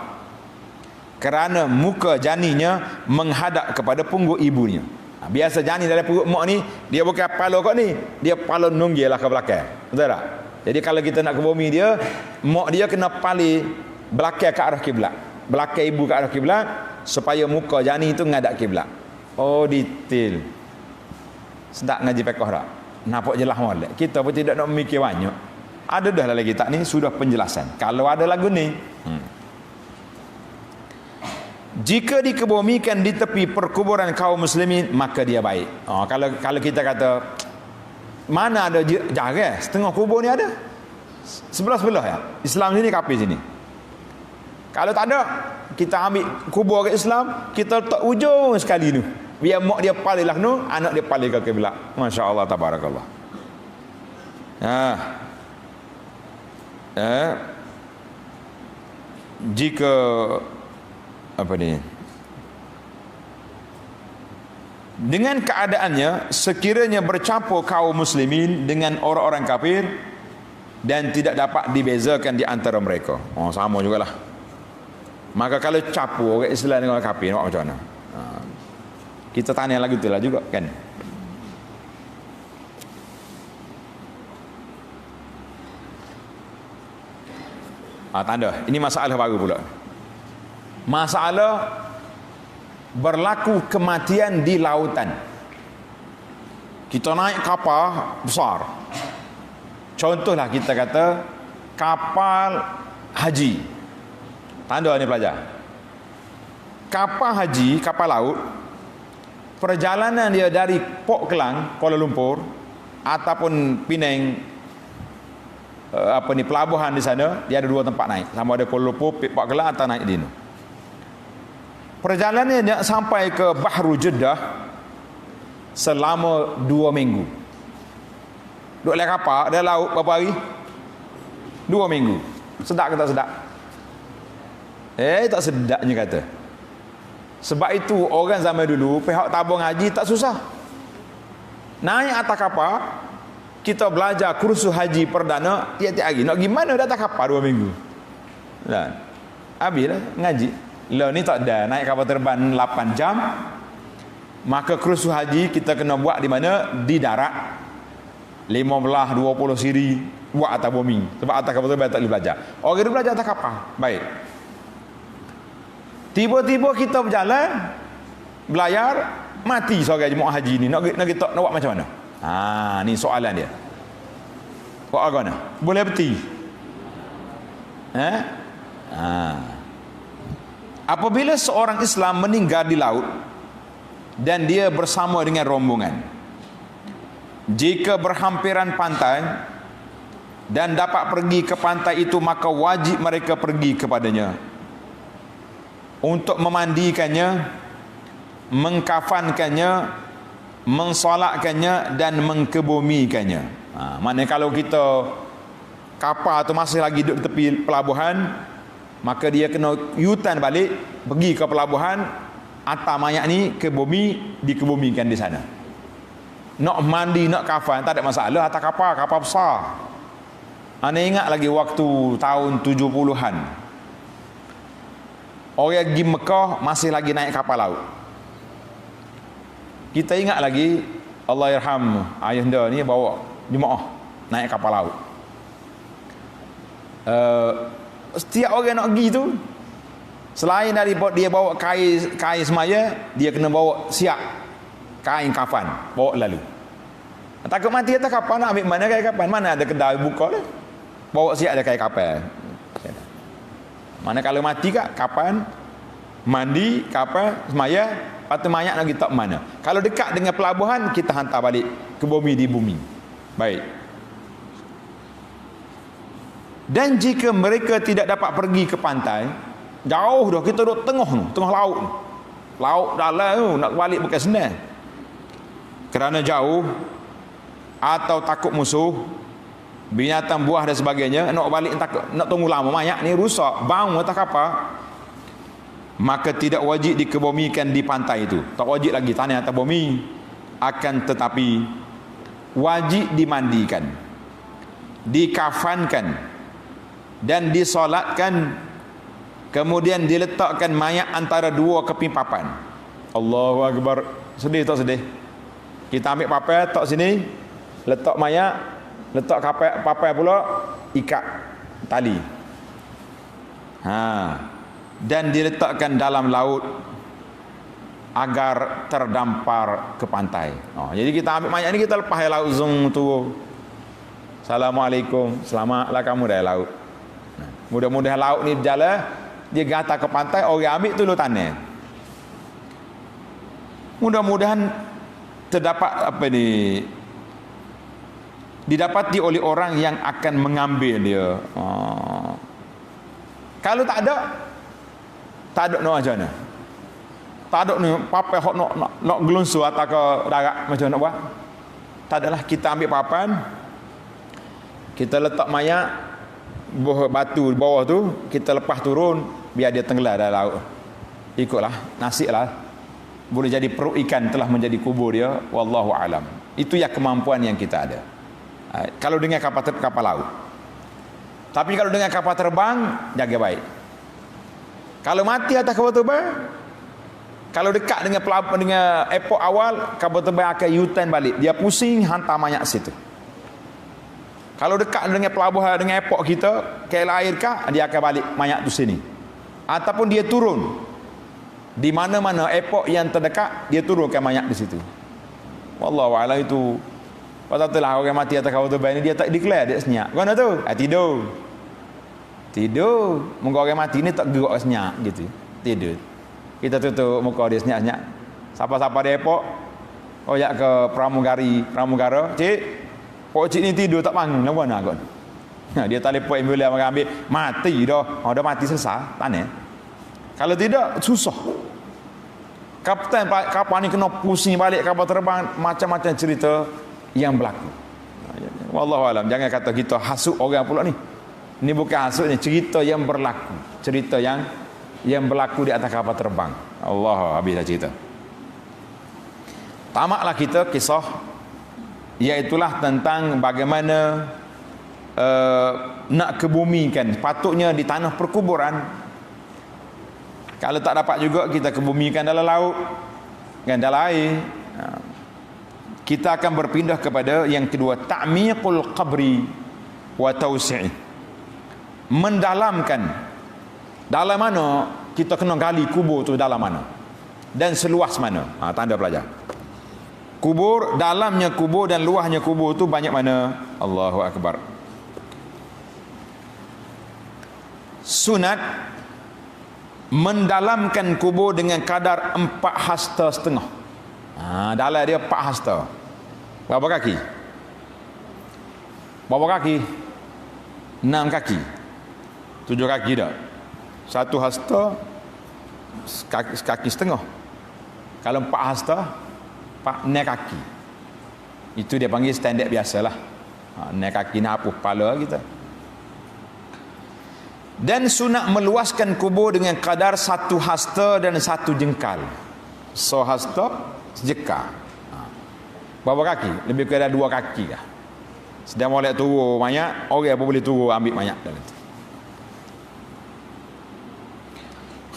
Kerana muka janinya menghadap kepada punggung ibunya. Biasa janin dari perut mak ni, dia bukan kepala kau ni, dia kepala nunggil lah ke belakang. Betul tak? Jadi kalau kita nak ke bumi dia, mak dia kena palih belakang ke arah kiblat. Belakang ibu ke arah kiblat supaya muka janin tu ngadap kiblat. Oh, detail. Sedap ngaji fiqh tak? Nampak jelas molek. Kita pun tidak nak memikir banyak. Ada dah dalam kitab ni sudah penjelasan. Kalau ada lagu ni, jika dikebumikan di tepi perkuburan kaum muslimin, maka dia baik. Kalau kita kata mana ada jaga setengah kubur ni ada sebelah-sebelah ya. Islam sini kafir sini. Kalau tak ada, kita ambil kubur orang Islam, kita letak ujung sekali tu. Biar mak dia palinglah nu, anak dia paling ke kiblat. Masya-Allah tabarakallah. Jika apa ni? Dengan keadaannya sekiranya bercampur kaum muslimin dengan orang-orang kafir dan tidak dapat dibezakan di antara mereka. Sama jugalah. Maka kalau campur orang Islam dengan orang kafir, nak macam mana? Kita tanya lagi itulah juga kan. Tanda. Ini masalah baru pula. Masalah berlaku kematian di lautan. Kita naik kapal besar. Contohlah kita kata kapal haji. Tanda ni pelajar. Kapal haji, kapal laut, perjalanan dia dari Port Klang, Kuala Lumpur ataupun Penang, pelabuhan di sana, dia ada dua tempat naik. Sama ada Kuala Lumpur, Port Klang atau naik di sini. Perjalanannya sampai ke Bahru Jeddah selama 2 minggu. Duduk dalam kapal, dalam laut berapa hari? 2 minggu. Sedap ke tak sedap? Tak sedapnya kata. Sebab itu orang zaman dulu, pihak tabung haji tak susah. Naik atas kapal, kita belajar kursus haji perdana tiap-tiap hari. Nak gimana datang kapal 2 minggu? Habislah ngaji. Lah ni tak ada, naik kapal terbang 8 jam. Maka kursus haji kita kena buat di mana? Di darat. 15-20 siri buat atas bumi. Sebab atas kapal terbang tak boleh belajar. Orang dia belajar atas kapal. Baik. Tiba-tiba kita berjalan, belayar, mati seorang jemaah haji ni. Nak buat macam mana? Ni soalan dia. Kok agak boleh beti? Apabila seorang Islam meninggal di laut dan dia bersama dengan rombongan, jika berhampiran pantai dan dapat pergi ke pantai itu, maka wajib mereka pergi kepadanya untuk memandikannya, mengkafankannya, mensolatkannya dan mengkebumikannya. Maknanya kalau kita kapal tu masih lagi duduk tepi pelabuhan, maka dia kena yutan balik, pergi ke pelabuhan, hantar mayat ni ke bumi, dikebumikan di sana. Nak mandi, nak kafan, tak ada masalah. Atas kapal besar. Anda ingat lagi waktu tahun 70-an, orang pergi Mekah masih lagi naik kapal laut. Kita ingat lagi, Allah yarham ayahanda ni bawa jemaah naik kapal laut. Setiap orang nak pergi tu, selain daripada dia bawa kain semaya, dia kena bawa siap kain kafan, bawa lalu. Takut mati atas kapal, nak ambil mana kain kafan? Mana ada kedai buka lah, bawa siap ada kain kapal. Mana kalau mati kat kapan, mandi kapal semaya, patut mayat nak kita mana. Kalau dekat dengan pelabuhan, kita hantar balik ke bumi, di bumi. Baik. Dan jika mereka tidak dapat pergi ke pantai, jauh dah, kita duduk tengah laut, laut dalam tu, nak balik bukan senang. Kerana jauh atau takut musuh, binatang buah dan sebagainya, nak balik takut, nak tunggu lama, mayat ni rusak, bau atas kapal, maka tidak wajib dikebumikan di pantai itu. Tak wajib lagi tanah atas bumi, akan tetapi wajib dimandikan, dikafankan dan disolatkan, kemudian diletakkan mayat antara dua keping papan. Allahu Akbar. Sedih tak sedih? Kita ambil papan tak sini, letak mayat, letak papan pula, ikat tali, dan diletakkan dalam laut agar terdampar ke pantai. Jadi kita ambil mayat ni, kita lepas air laut, zoom tu, Assalamualaikum, selamatlah kamu dari laut. Mudah-mudahan laut ni berjalan, dia gata ke pantai, orang ambil tu lu tanah. Mudah-mudahan terdapat didapati oleh orang yang akan mengambil dia. Kalau tak ada nak macam mana? Tak ada ni papai hok nak gelunsu atau ke darat, macam nak buat? Tak adalah, kita ambil papan, kita letak mayat batu di bawah tu, kita lepas turun, biar dia tenggelam dalam laut. Ikutlah nasib lah. Boleh jadi perut ikan telah menjadi kubur dia, wallahu alam. Itu ya kemampuan yang kita ada. Kalau dengan kapal laut. Tapi kalau dengan kapal terbang, jaga baik. Kalau mati atas kapal terbang, kalau dekat dengan airport awal, kapal terbang akan U-turn balik. Dia pusing, hantar mayat situ. Kalau dekat dengan pelabuhan, dengan airport kita, KL air kah, dia akan balik mayat tu sini. Ataupun dia turun di mana-mana airport yang terdekat, dia turunkan mayat di situ. Wallahu a'lam. Itu pasal itulah orang mati atas kapal terbang ni, dia tak declare, dia senyap. Mana tu? Tidur. Muka orang mati ni tak gerak senyap gitu. Tidur. Kita tutup muka dia senyap-senyap. Siapa-siapa di airport, koyak ke pramugara, cik, pok cik ni tidur tak bangun, nak buat nak kon. Dia telefon ambulans orang ambil, mati dah. Dah mati selesai, tanya. Kalau tidak, susah. Kapten kapal ni kena pusing balik kapal terbang, macam-macam cerita yang berlaku. Wallahu alam. Jangan kata kita hasut orang pula ni. Ini bukan hasut ni, cerita yang berlaku. Cerita yang berlaku di atas kapal terbang. Allah, habislah cerita. Tamatlah kita kisah, iaitulah tentang bagaimana nak kebumikan. Patutnya di tanah perkuburan. Kalau tak dapat juga, kita kebumikan dalam laut, dan dalam air. Kita akan berpindah kepada yang kedua, ta'miqul qabri wa tawsi'i. Mendalamkan. Dalam mana kita kena gali kubur tu, dalam mana dan seluas mana. Tanda pelajar. Kubur, dalamnya kubur dan luahnya kubur tu banyak mana? Allahu Akbar. Sunat mendalamkan kubur dengan kadar 4 hasta setengah. Dalam dia 4 hasta. Berapa kaki? Berapa kaki? 6 kaki. 7 kaki dah. 1 hasta kaki setengah. Kalau 4 hasta 6 kaki. Itu dia panggil standard biasalah. 6 kaki nak apa kepala kita. Dan sunat meluaskan kubur dengan kadar 1 hasta dan 1 jengkal. So hasta sejengkal. Berapa kaki? Lebih kurang 2 kaki dah. Sedang molek turun mayat, orang apa boleh turun ambil mayat dalam tu.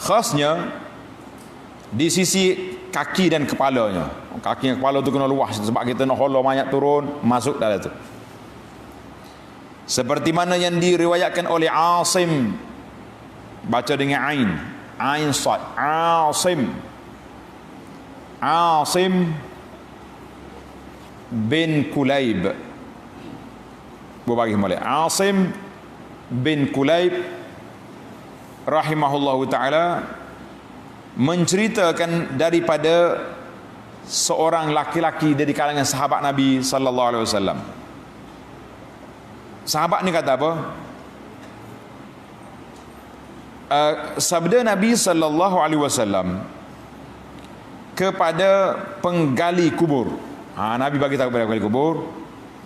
Khasnya di sisi kaki dan kepalanya. Kaki dan kepala tu kena luas sebab kita nak holok mayat turun masuk dalam tu. Seperti mana yang diriwayatkan oleh Asim, baca dengan ain sad, Asim bin Kulaib, berbagi mulai Asim bin Kulaib rahimahullahu ta'ala menceritakan daripada seorang laki-laki dari kalangan sahabat Nabi sallallahu alaihi wasallam. Sahabat ni kata apa? Sabda Nabi sallallahu alaihi wasallam kepada penggali kubur. Nabi bagi tahu kepada penggali kubur,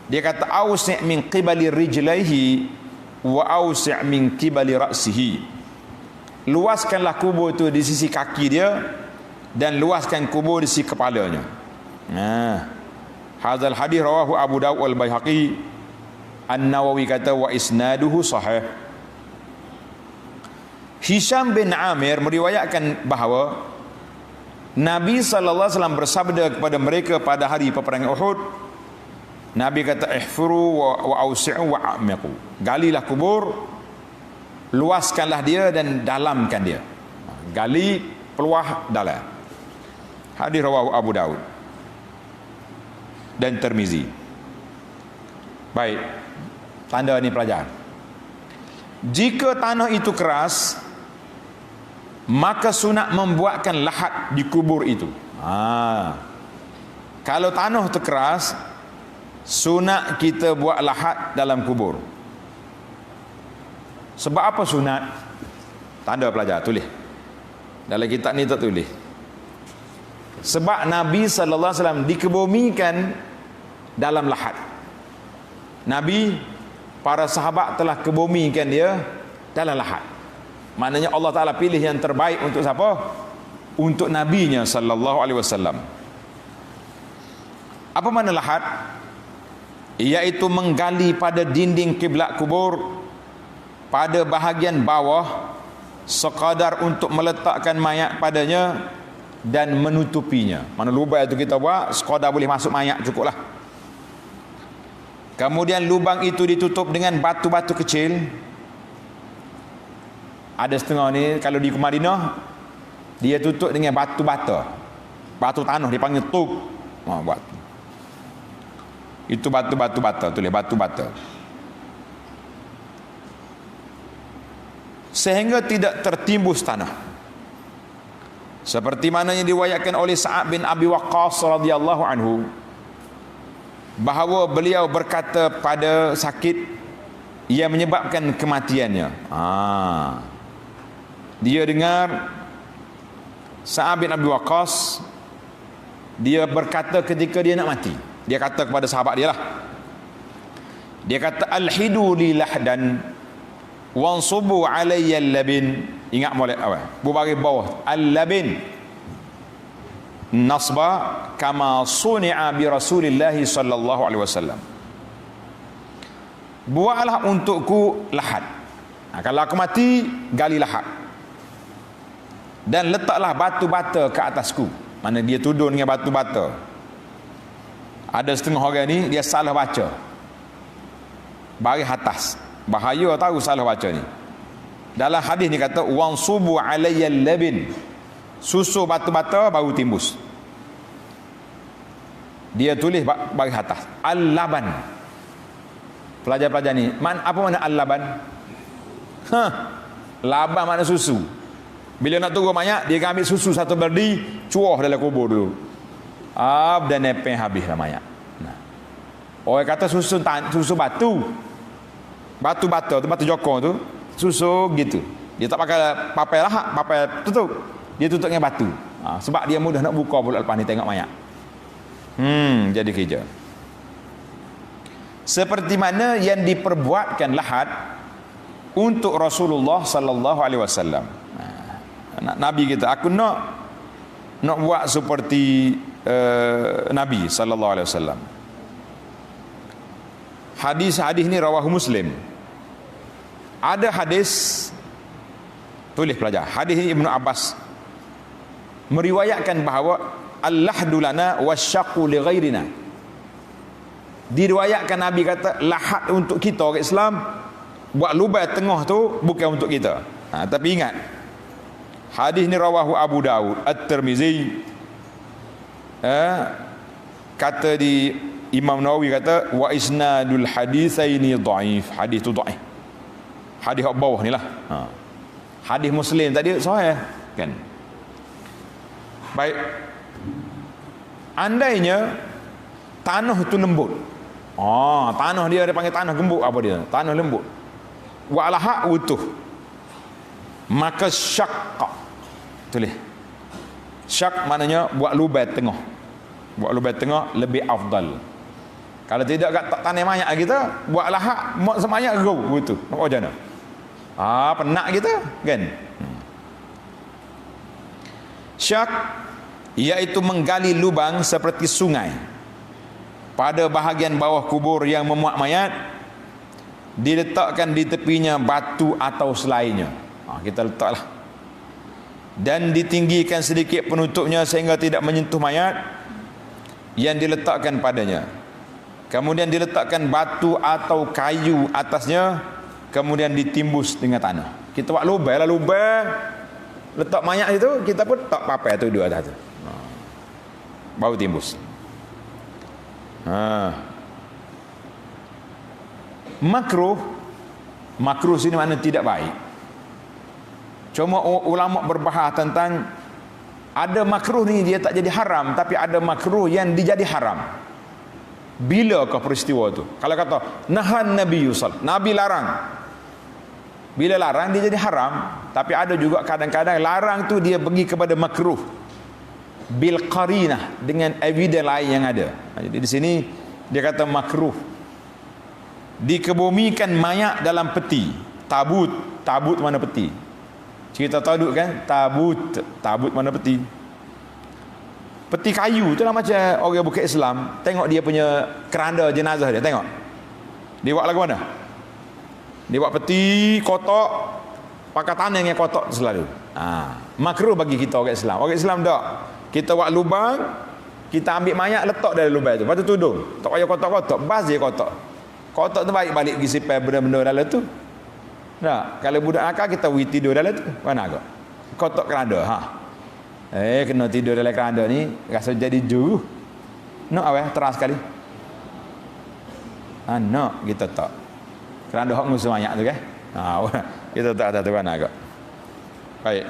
dia kata ausi' min qibali rijlaihi wa ausi' min qibali ra'sihi. Luaskanlah kubur itu di sisi kaki dia dan luaskan kubur di sisi kepalanya. Hadzal hadis rawahu Abu Dawud wal Baihaqi. An-Nawawi kata wa isnaduhu sahih. Hisham bin Amir meriwayatkan bahawa Nabi sallallahu alaihi wasallam bersabda kepada mereka pada hari peperangan Uhud. Nabi kata ihfuru wa ausi'u wa a'miqu. Galilah kubur, luaskanlah dia dan dalamkan dia. Gali, peluah, dalam. Hadis rawahu Abu Daud dan Tirmizi. Baik, tanda ni pelajar. Jika tanah itu keras, maka sunat membuatkan lahat di kubur itu. Kalau tanah itu keras, sunat kita buat lahat dalam kubur. Sebab apa sunat? Tanda pelajar, tulis. Dalam kitab ni tak tulis. Sebab Nabi sallallahu alaihi wasallam dikebumikan dalam lahat. Nabi, para sahabat telah kebumikan dia dalam lahat. Maknanya Allah Ta'ala pilih yang terbaik untuk siapa? Untuk Nabinya sallallahu alaihi wasallam. Apa makna lahat? Iaitu menggali pada dinding kiblat kubur pada bahagian bawah sekadar untuk meletakkan mayat padanya dan menutupinya. Mana lubang itu kita buat sekadar boleh masuk mayat, cukuplah. Kemudian lubang itu ditutup dengan batu-batu kecil. Ada setengah ni kalau di Madinah dia tutup dengan batu bata. Batu tanah dipanggil tub. Buat. Itu batu-batu bata, tulis batu bata. Sehingga tidak tertimbus tanah. Seperti mana yang diriwayatkan oleh Sa'ad bin Abi Waqqas radhiyallahu anhu, bahawa beliau berkata pada sakit yang menyebabkan kematiannya. Dia dengar Sa'ad bin Abi Waqqas, dia berkata ketika dia nak mati, dia kata kepada sahabat dia lah, dia kata alhidu li lahdan wansubu alayya al-labin. Ingat molek apa? Berbaris bawah al-labin nasba kama suni'a bi Rasulillah sallallahu alaihi wasallam. Buatlah untukku lahat. Kalau aku mati, gali lahat. Dan letaklah batu bata ke atasku. Mana dia tuduh dengan batu bata. Ada setengah orang ni dia salah baca. Baris atas. Bahaya tahu salah baca ni. Dalam hadis ni kata wansubu alayya labin. Susu batu bata baru timbus. Dia tulis bagi atas al-laban. Pelajar-pelajar ni, apa mana al-laban? Laban makna susu. Bila nak turun mayat, dia akan ambil susu satu berdi, cuah dalam kubur dulu. Dan nepeng habis lah mayat. Nah. Orang kata susu batu. Batu-batu tu, batu jokong tu, susu gitu. Dia tak pakai papai lahak, papai tutup. Dia tutup dengan batu. Sebab dia mudah nak buka pula lepas ni tengok mayat. Jadi kerja. Seperti mana yang diperbuatkan lahat untuk Rasulullah sallallahu alaihi wasallam. Nabi kita, aku nak buat seperti Nabi sallallahu alaihi wasallam. Hadis ni rawahu Muslim. Ada hadis, tulis pelajar, hadis ini Ibnu Abbas meriwayatkan bahawa al-lahdu lana wasyaqqu li ghairina. Diriwayatkan Nabi kata lahat untuk kita orang Islam, buat lubang tengah tu bukan untuk kita. Tapi ingat, hadis ni rawahu Abu Daud, At-Tirmizi. Kata di Imam Nawawi kata wa isnadul haditsaini dhaif. Hadis tu dhaif. Hadis kat bawah ni lah. Hadis Muslim tadi sahih kan. Baik. Andainya tanah itu lembut. Tanah dia panggil tanah gembuk, apa dia? Tanah lembut. Wa laha utuh. Maka syaqqa. Tulis. Syak maknanya buat lubang tengah. Buat lubang tengah lebih afdal. Kalau tidak kat tanah mayat kita, buat lahak mak semayat gau begitu. Nak macam mana? Penat kita, kan? Syak iaitu menggali lubang seperti sungai pada bahagian bawah kubur yang memuat mayat, diletakkan di tepinya batu atau selainnya. Kita letaklah. Dan ditinggikan sedikit penutupnya sehingga tidak menyentuh mayat yang diletakkan padanya. Kemudian diletakkan batu atau kayu atasnya, kemudian ditimbus dengan tanah. Kita buat lubang lah, lubang letak mayat itu, kita pun tak papai tu dua atas tu. Baru timbus. Makruh sini makna tidak baik. Cuma ulama berbahas tentang ada makruh ni dia tak jadi haram, tapi ada makruh yang dijadi haram. Bilakah peristiwa tu? Kalau kata nahan Nabi Yusuf, Nabi larang. Bila larang dia jadi haram, tapi ada juga kadang-kadang larang tu dia pergi kepada makruh bil qarinah, dengan evidence lain yang ada. Jadi di sini dia kata makruh. Dikebumikan mayat dalam peti, tabut mana peti? Cerita taduk kan, tabut mana peti? Peti kayu tu lah, macam orang bukan Islam tengok dia punya keranda jenazah dia, tengok dia buat lagu mana, dia buat peti kotak pakai tanah yang kotak selalu. Makruh bagi kita orang Islam. Orang Islam tak, kita buat lubang, kita ambil mayat letak dalam lubang tu, lepas tu tudung, tak payah kotak-kotak, bas je kotak tu baik balik pergi sipai benda-benda dalam tu. Tak, kalau budak akal kita tidur dalam tu mana agak kotak keranda. Kena tidur dalam keranda ni rasa jadi juru. Nak teras sekali. Nak kita tak. Keranda hak musuh banyak tu kan. Kita tak ada tu mana agak. Baik.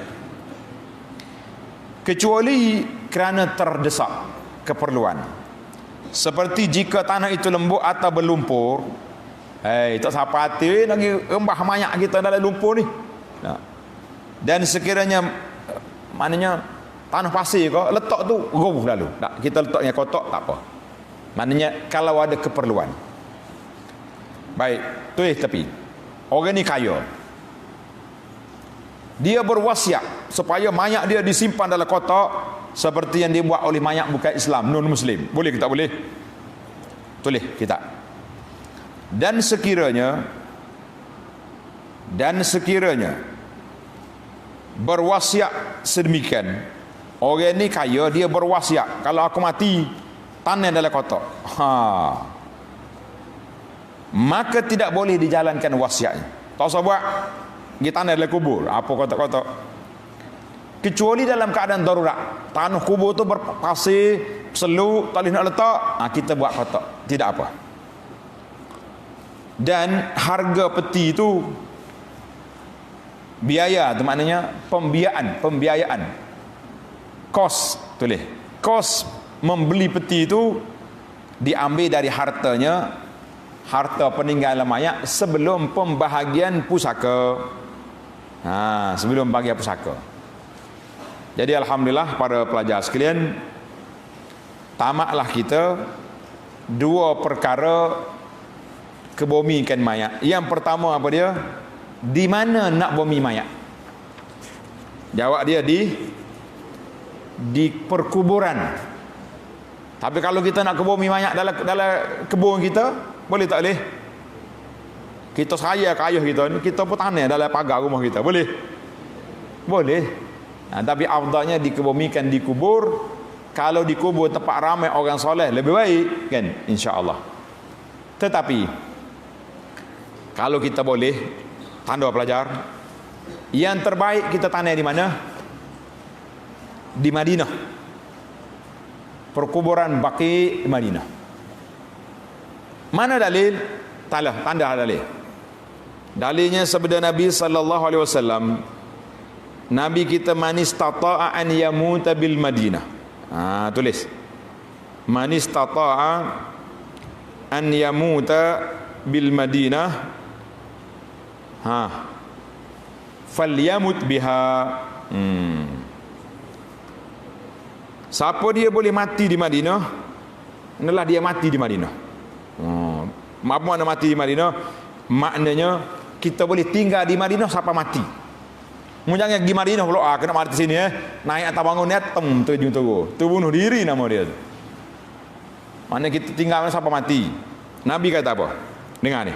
Kecuali kerana terdesak keperluan. Seperti jika tanah itu lembut atau berlumpur. Tak siapa hati lagi rembah mayat kita dalam lumpur ni. Dan sekiranya maknanya tanah pasir kau letak tu roh lalu. Tak, kita letaknya kotak tak apa. Maknanya kalau ada keperluan. Baik, tulis tepi. Orang ni kaya. Dia berwasiat supaya mayat dia disimpan dalam kotak seperti yang dibuat oleh mayat bukan Islam, non Muslim. Boleh ke tak boleh? Tulis kita. Dan sekiranya berwasiat sedemikian, orang ni kaya, dia berwasiat kalau aku mati tanah dalam kotak, maka tidak boleh dijalankan wasiatnya. Tak usah buat pergi tanah dalam kubur apa kotak-kotak. kecuali dalam keadaan darurat. Tanah kubur tu berpasir, seluk, tak boleh nak letak, kita buat kotak, tidak apa. Dan harga peti tu, biaya tu maknanya pembiayaan. Kos, tulis. Kos membeli peti itu diambil dari harta peninggalan mayat sebelum pembahagian pusaka. Sebelum bahagian pusaka. Jadi alhamdulillah para pelajar sekalian, tamatlah kita dua perkara kebomikan mayat. Yang pertama apa dia? Di mana nak bumi mayat? Jawab dia di perkuburan. Tapi kalau kita nak kebumi mayat dalam kebun kita, boleh tak boleh? Kita saya kayuh kita ni, kita pun tanam dalam pagar rumah kita, boleh? Boleh. Tapi afdalnya dikebumikan di kubur. Kalau dikubur tempat ramai orang soleh lebih baik, kan? Insya-Allah. Tetapi kalau kita boleh, tanda pelajar, yang terbaik kita tanam di mana? Di Madinah. Perkuburan Baqi Madinah. Mana dalil? Tanda dalil. Dalilnya sabda Nabi sallallahu alaihi wasallam, Nabi kita man istata'a an yamuta bil Madinah. Tulis. Man istata'a an yamuta bil Madinah. Falyamut biha. Siapa dia boleh mati di Madinah, adalah dia mati di Madinah. Apa makna mati di Madinah? Maknanya kita boleh tinggal di Madinah sampai mati. Jangan pergi Madinah pula kena mati sini naik atas bangun ni terjun tu bunuh diri nama dia. Maknanya kita tinggal sampai mati. Nabi kata apa? Dengar ni.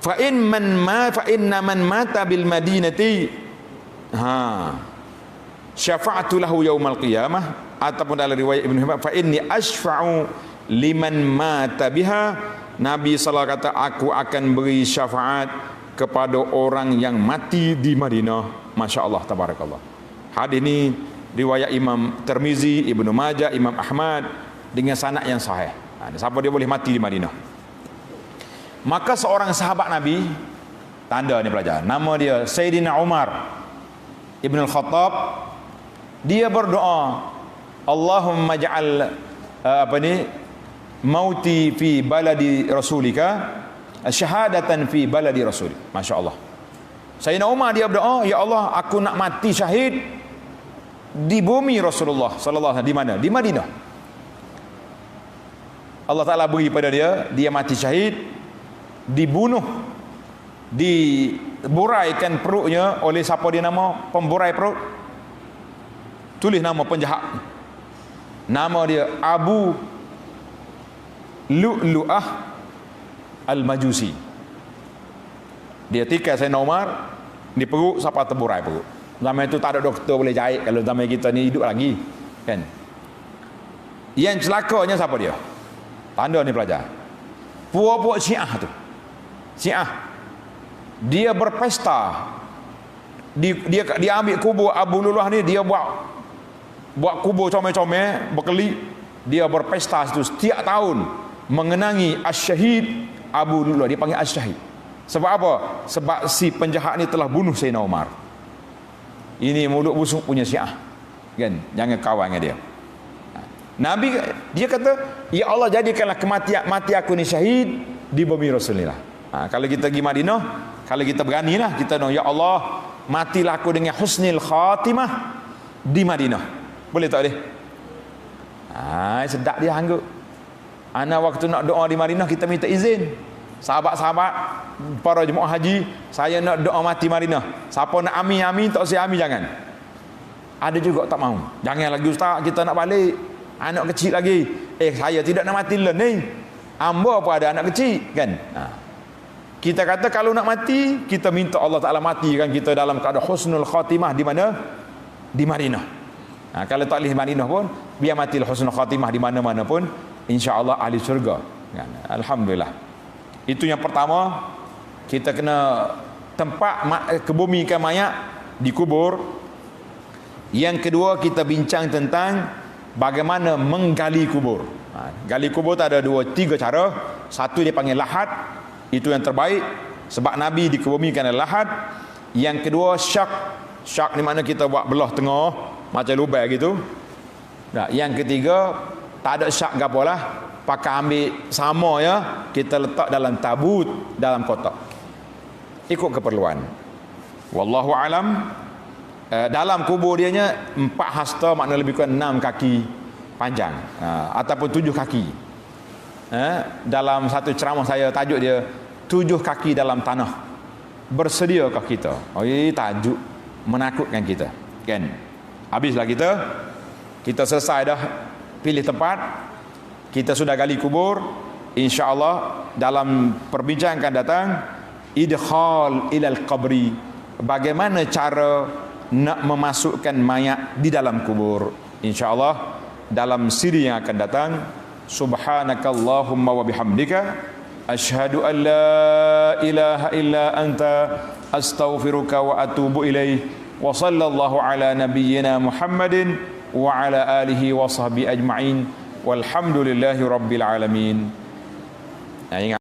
Fa inna man mata bil Madinati syafa'atu lahu yaumal qiyamah, ataupun dalam riwayat Ibn Hibban fa inni asfa'u liman mata biha. Nabi sallallahu alaihi wasallam kata, aku akan beri syafaat kepada orang yang mati di Madinah. Masya-Allah, tabarakallah. Hadis ini riwayat Imam Tirmizi, Ibnu Majah, Imam Ahmad dengan sanad yang sahih. Siapa dia boleh mati di Madinah. Maka seorang sahabat Nabi, tanda ni pelajar, nama dia Sayyidina Umar Ibn Al-Khattab, dia berdoa, Allahumma ja'al mauti fi baladi rasulika syahadatan fi baladi rasuli. Masya Allah. Sayyidina Umar dia berdoa, ya Allah, aku nak mati syahid di bumi Rasulullah sallallahu alaihi wasallam. Di mana? Di Madinah. Allah Ta'ala beri pada dia mati syahid, dibunuh, diburaikan perutnya oleh siapa dia nama? Pemburai perut. Tulis nama penjahat. Nama dia Abu Lu'lu'ah Al-Majusi. Dia tikar Sayyidina Umar di perut sampai terburai perut. Zaman itu tak ada doktor boleh jahit. Kalau zaman kita ni hidup lagi, kan? Yang celakanya siapa dia? Tanda ni pelajar. Puak-puak Syiah tu. Syiah. Dia berpesta. Dia ambil kubur Abu Lu'lu'ah ni, dia buat kubur comel-comel berkeli. Dia berpesta situ setiap tahun mengenangi Asy-Syahid Abu Lu'lu'ah. Dia panggil Asy-Syahid. Sebab apa? Sebab si penjahat ni telah bunuh Sayyidina Umar. Ini mulut busuk punya Syiah, kan? Jangan kawan dengan dia. Nabi dia kata, ya Allah, jadikanlah mati aku ni syahid di bumi Rasulullah. Kalau kita pergi Madinah, kalau kita beranilah kita ya Allah, matilah aku dengan husnil khatimah di Madinah. Boleh tak boleh? Sedap dia anggap. Ana waktu nak doa di Madinah, kita minta izin. Sahabat-sahabat para jemaah haji, saya nak doa mati Madinah. Siapa nak amin tak saya amin jangan. Ada juga tak mau. Jangan lagi ustaz, kita nak balik. Anak kecil lagi. Saya tidak nak mati lah ni. Amba apa ada anak kecil, kan? Kita kata kalau nak mati, kita minta Allah Ta'ala matikan kita dalam keadaan husnul khatimah. Di mana? Di Madinah. Kalau tak boleh Madinah pun, biar matilah husnul khatimah di mana-mana pun, insya-Allah ahli syurga. Alhamdulillah. Itu yang pertama. Kita kena tempat kebumikan mayat, dikubur. Yang kedua, kita bincang tentang bagaimana menggali kubur. Gali kubur tak ada 2-3 cara. Satu dia panggil lahad, itu yang terbaik sebab Nabi dikebumikan dalam lahad. Yang kedua syak. Syak ni makna kita buat belah tengah macam lubang gitu. Nah, yang ketiga tak ada syak gapo lah, pakai ambil sama ya, kita letak dalam tabut, dalam kotak. Ikut keperluan. Wallahu alam. Dalam kubur dianya 4 hasta, makna lebih kurang 6 kaki panjang, ataupun 7 kaki. Dalam satu ceramah saya tajuk dia 7 kaki dalam tanah. Bersediakah kita? Oh, ini tajuk menakutkan kita, kan? Habislah kita selesai dah pilih tempat, kita sudah gali kubur. InsyaAllah dalam perbincangan akan datang, idkhal ilal qabri, bagaimana cara nak memasukkan mayat di dalam kubur. InsyaAllah dalam siri yang akan datang. Subhanakallahumma wa bihamdika asyhadu an la ilaha illa anta astaghfiruka wa atubu ilaih. Wa sallallahu ala nabiyyina Muhammadin wa ala alihi wa sahbihi ajma'in. Walhamdulillahi rabbil alamin. Ingat